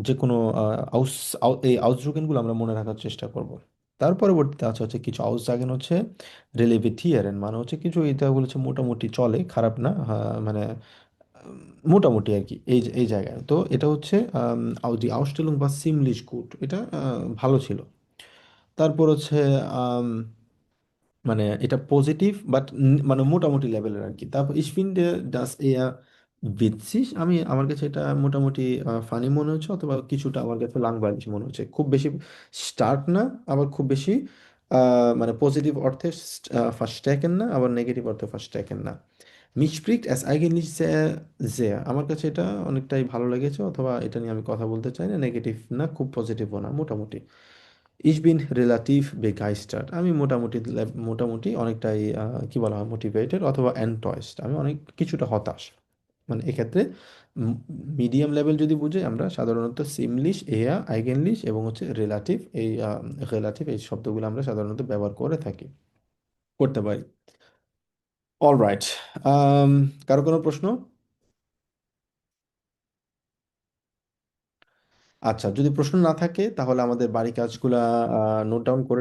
যে কোনো আউস এই আউসজুগেনগুলো আমরা মনে রাখার চেষ্টা করব। তার পরবর্তীতে আছে হচ্ছে কিছু আউসজাগেন হচ্ছে রেলেভেটিয়ারেন, মানে হচ্ছে কিছু এটাগুলো হচ্ছে মোটামুটি চলে, খারাপ না, মানে মোটামুটি আর কি এই জায়গায়। তো এটা হচ্ছে দি আউসটেলুং বা সিমলিশ গুড, এটা ভালো ছিল। তারপর হচ্ছে মানে এটা পজিটিভ বাট মানে মোটামুটি লেভেলের আর কি। তারপর ich finde das eher witzig, আমি আমার কাছে এটা মোটামুটি ফানি মনে হচ্ছে, অথবা কিছুটা আমার কাছে langweilig মনে হচ্ছে, খুব বেশি স্টার্ট না, আবার খুব বেশি মানে পজিটিভ অর্থে verstärken না, আবার নেগেটিভ অর্থে verstärken না। mich spricht es eigentlich sehr sehr, আমার কাছে এটা অনেকটাই ভালো লেগেছে, অথবা এটা নিয়ে আমি কথা বলতে চাই না, নেগেটিভ না খুব পজিটিভও না, মোটামুটি। Ich bin relativ begeistert, আমি মোটামুটি মোটামুটি অনেকটাই কি বলা হয় মোটিভেটেড, অথবা enttäuscht, আমি অনেক কিছুটা হতাশ। মানে এক্ষেত্রে মিডিয়াম লেভেল যদি বুঝি আমরা সাধারণত সিমলিশ, এয়া, আইগেনলিশ এবং হচ্ছে রিলেটিভ, এই রিলেটিভ এই শব্দগুলো আমরা সাধারণত ব্যবহার করে থাকি, করতে পারি। অলরাইট, কারো কোনো প্রশ্ন? আচ্ছা, যদি প্রশ্ন না থাকে তাহলে আমাদের বাড়ি কাজগুলা নোট ডাউন করে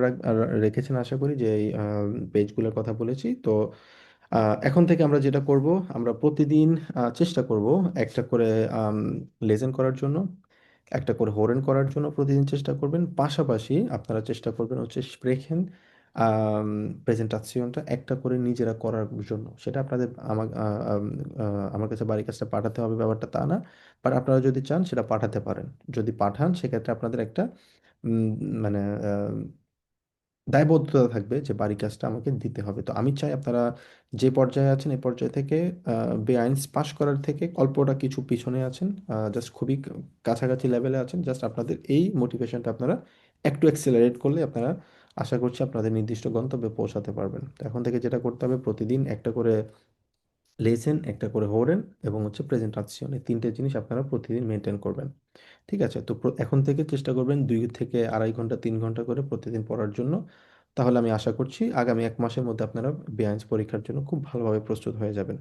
রেখেছেন আশা করি, যে এই পেজগুলোর কথা বলেছি। তো এখন থেকে আমরা যেটা করব, আমরা প্রতিদিন চেষ্টা করব একটা করে লেসন করার জন্য, একটা করে হোরেন করার জন্য প্রতিদিন চেষ্টা করবেন। পাশাপাশি আপনারা চেষ্টা করবেন হচ্ছে স্প্রেখেন প্রেজেন্টাশনটা একটা করে নিজেরা করার জন্য। সেটা আপনাদের আমার কাছে বাড়ির কাজটা পাঠাতে হবে ব্যাপারটা তা না, বাট আপনারা যদি চান সেটা পাঠাতে পারেন। যদি পাঠান সেক্ষেত্রে আপনাদের একটা উম, মানে দায়বদ্ধতা থাকবে যে বাড়ির কাজটা আমাকে দিতে হবে। তো আমি চাই আপনারা যে পর্যায়ে আছেন এই পর্যায় থেকে বেআইনস পাস করার থেকে অল্পটা কিছু পিছনে আছেন, জাস্ট খুবই কাছাকাছি লেভেলে আছেন, জাস্ট আপনাদের এই মোটিভেশনটা আপনারা একটু অ্যাক্সেলারেট করলে আপনারা আশা করছি আপনাদের নির্দিষ্ট গন্তব্যে পৌঁছাতে পারবেন। তো এখন থেকে যেটা করতে হবে, প্রতিদিন একটা করে লেসেন, একটা করে হোরেন এবং হচ্ছে প্রেজেন্টেশন, এই তিনটে জিনিস আপনারা প্রতিদিন মেনটেন করবেন। ঠিক আছে? তো এখন থেকে চেষ্টা করবেন 2 থেকে আড়াই ঘন্টা 3 ঘন্টা করে প্রতিদিন পড়ার জন্য। তাহলে আমি আশা করছি আগামী 1 মাসের মধ্যে আপনারা বেআইনস পরীক্ষার জন্য খুব ভালোভাবে প্রস্তুত হয়ে যাবেন।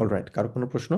অলরাইট, কারো কোনো প্রশ্ন?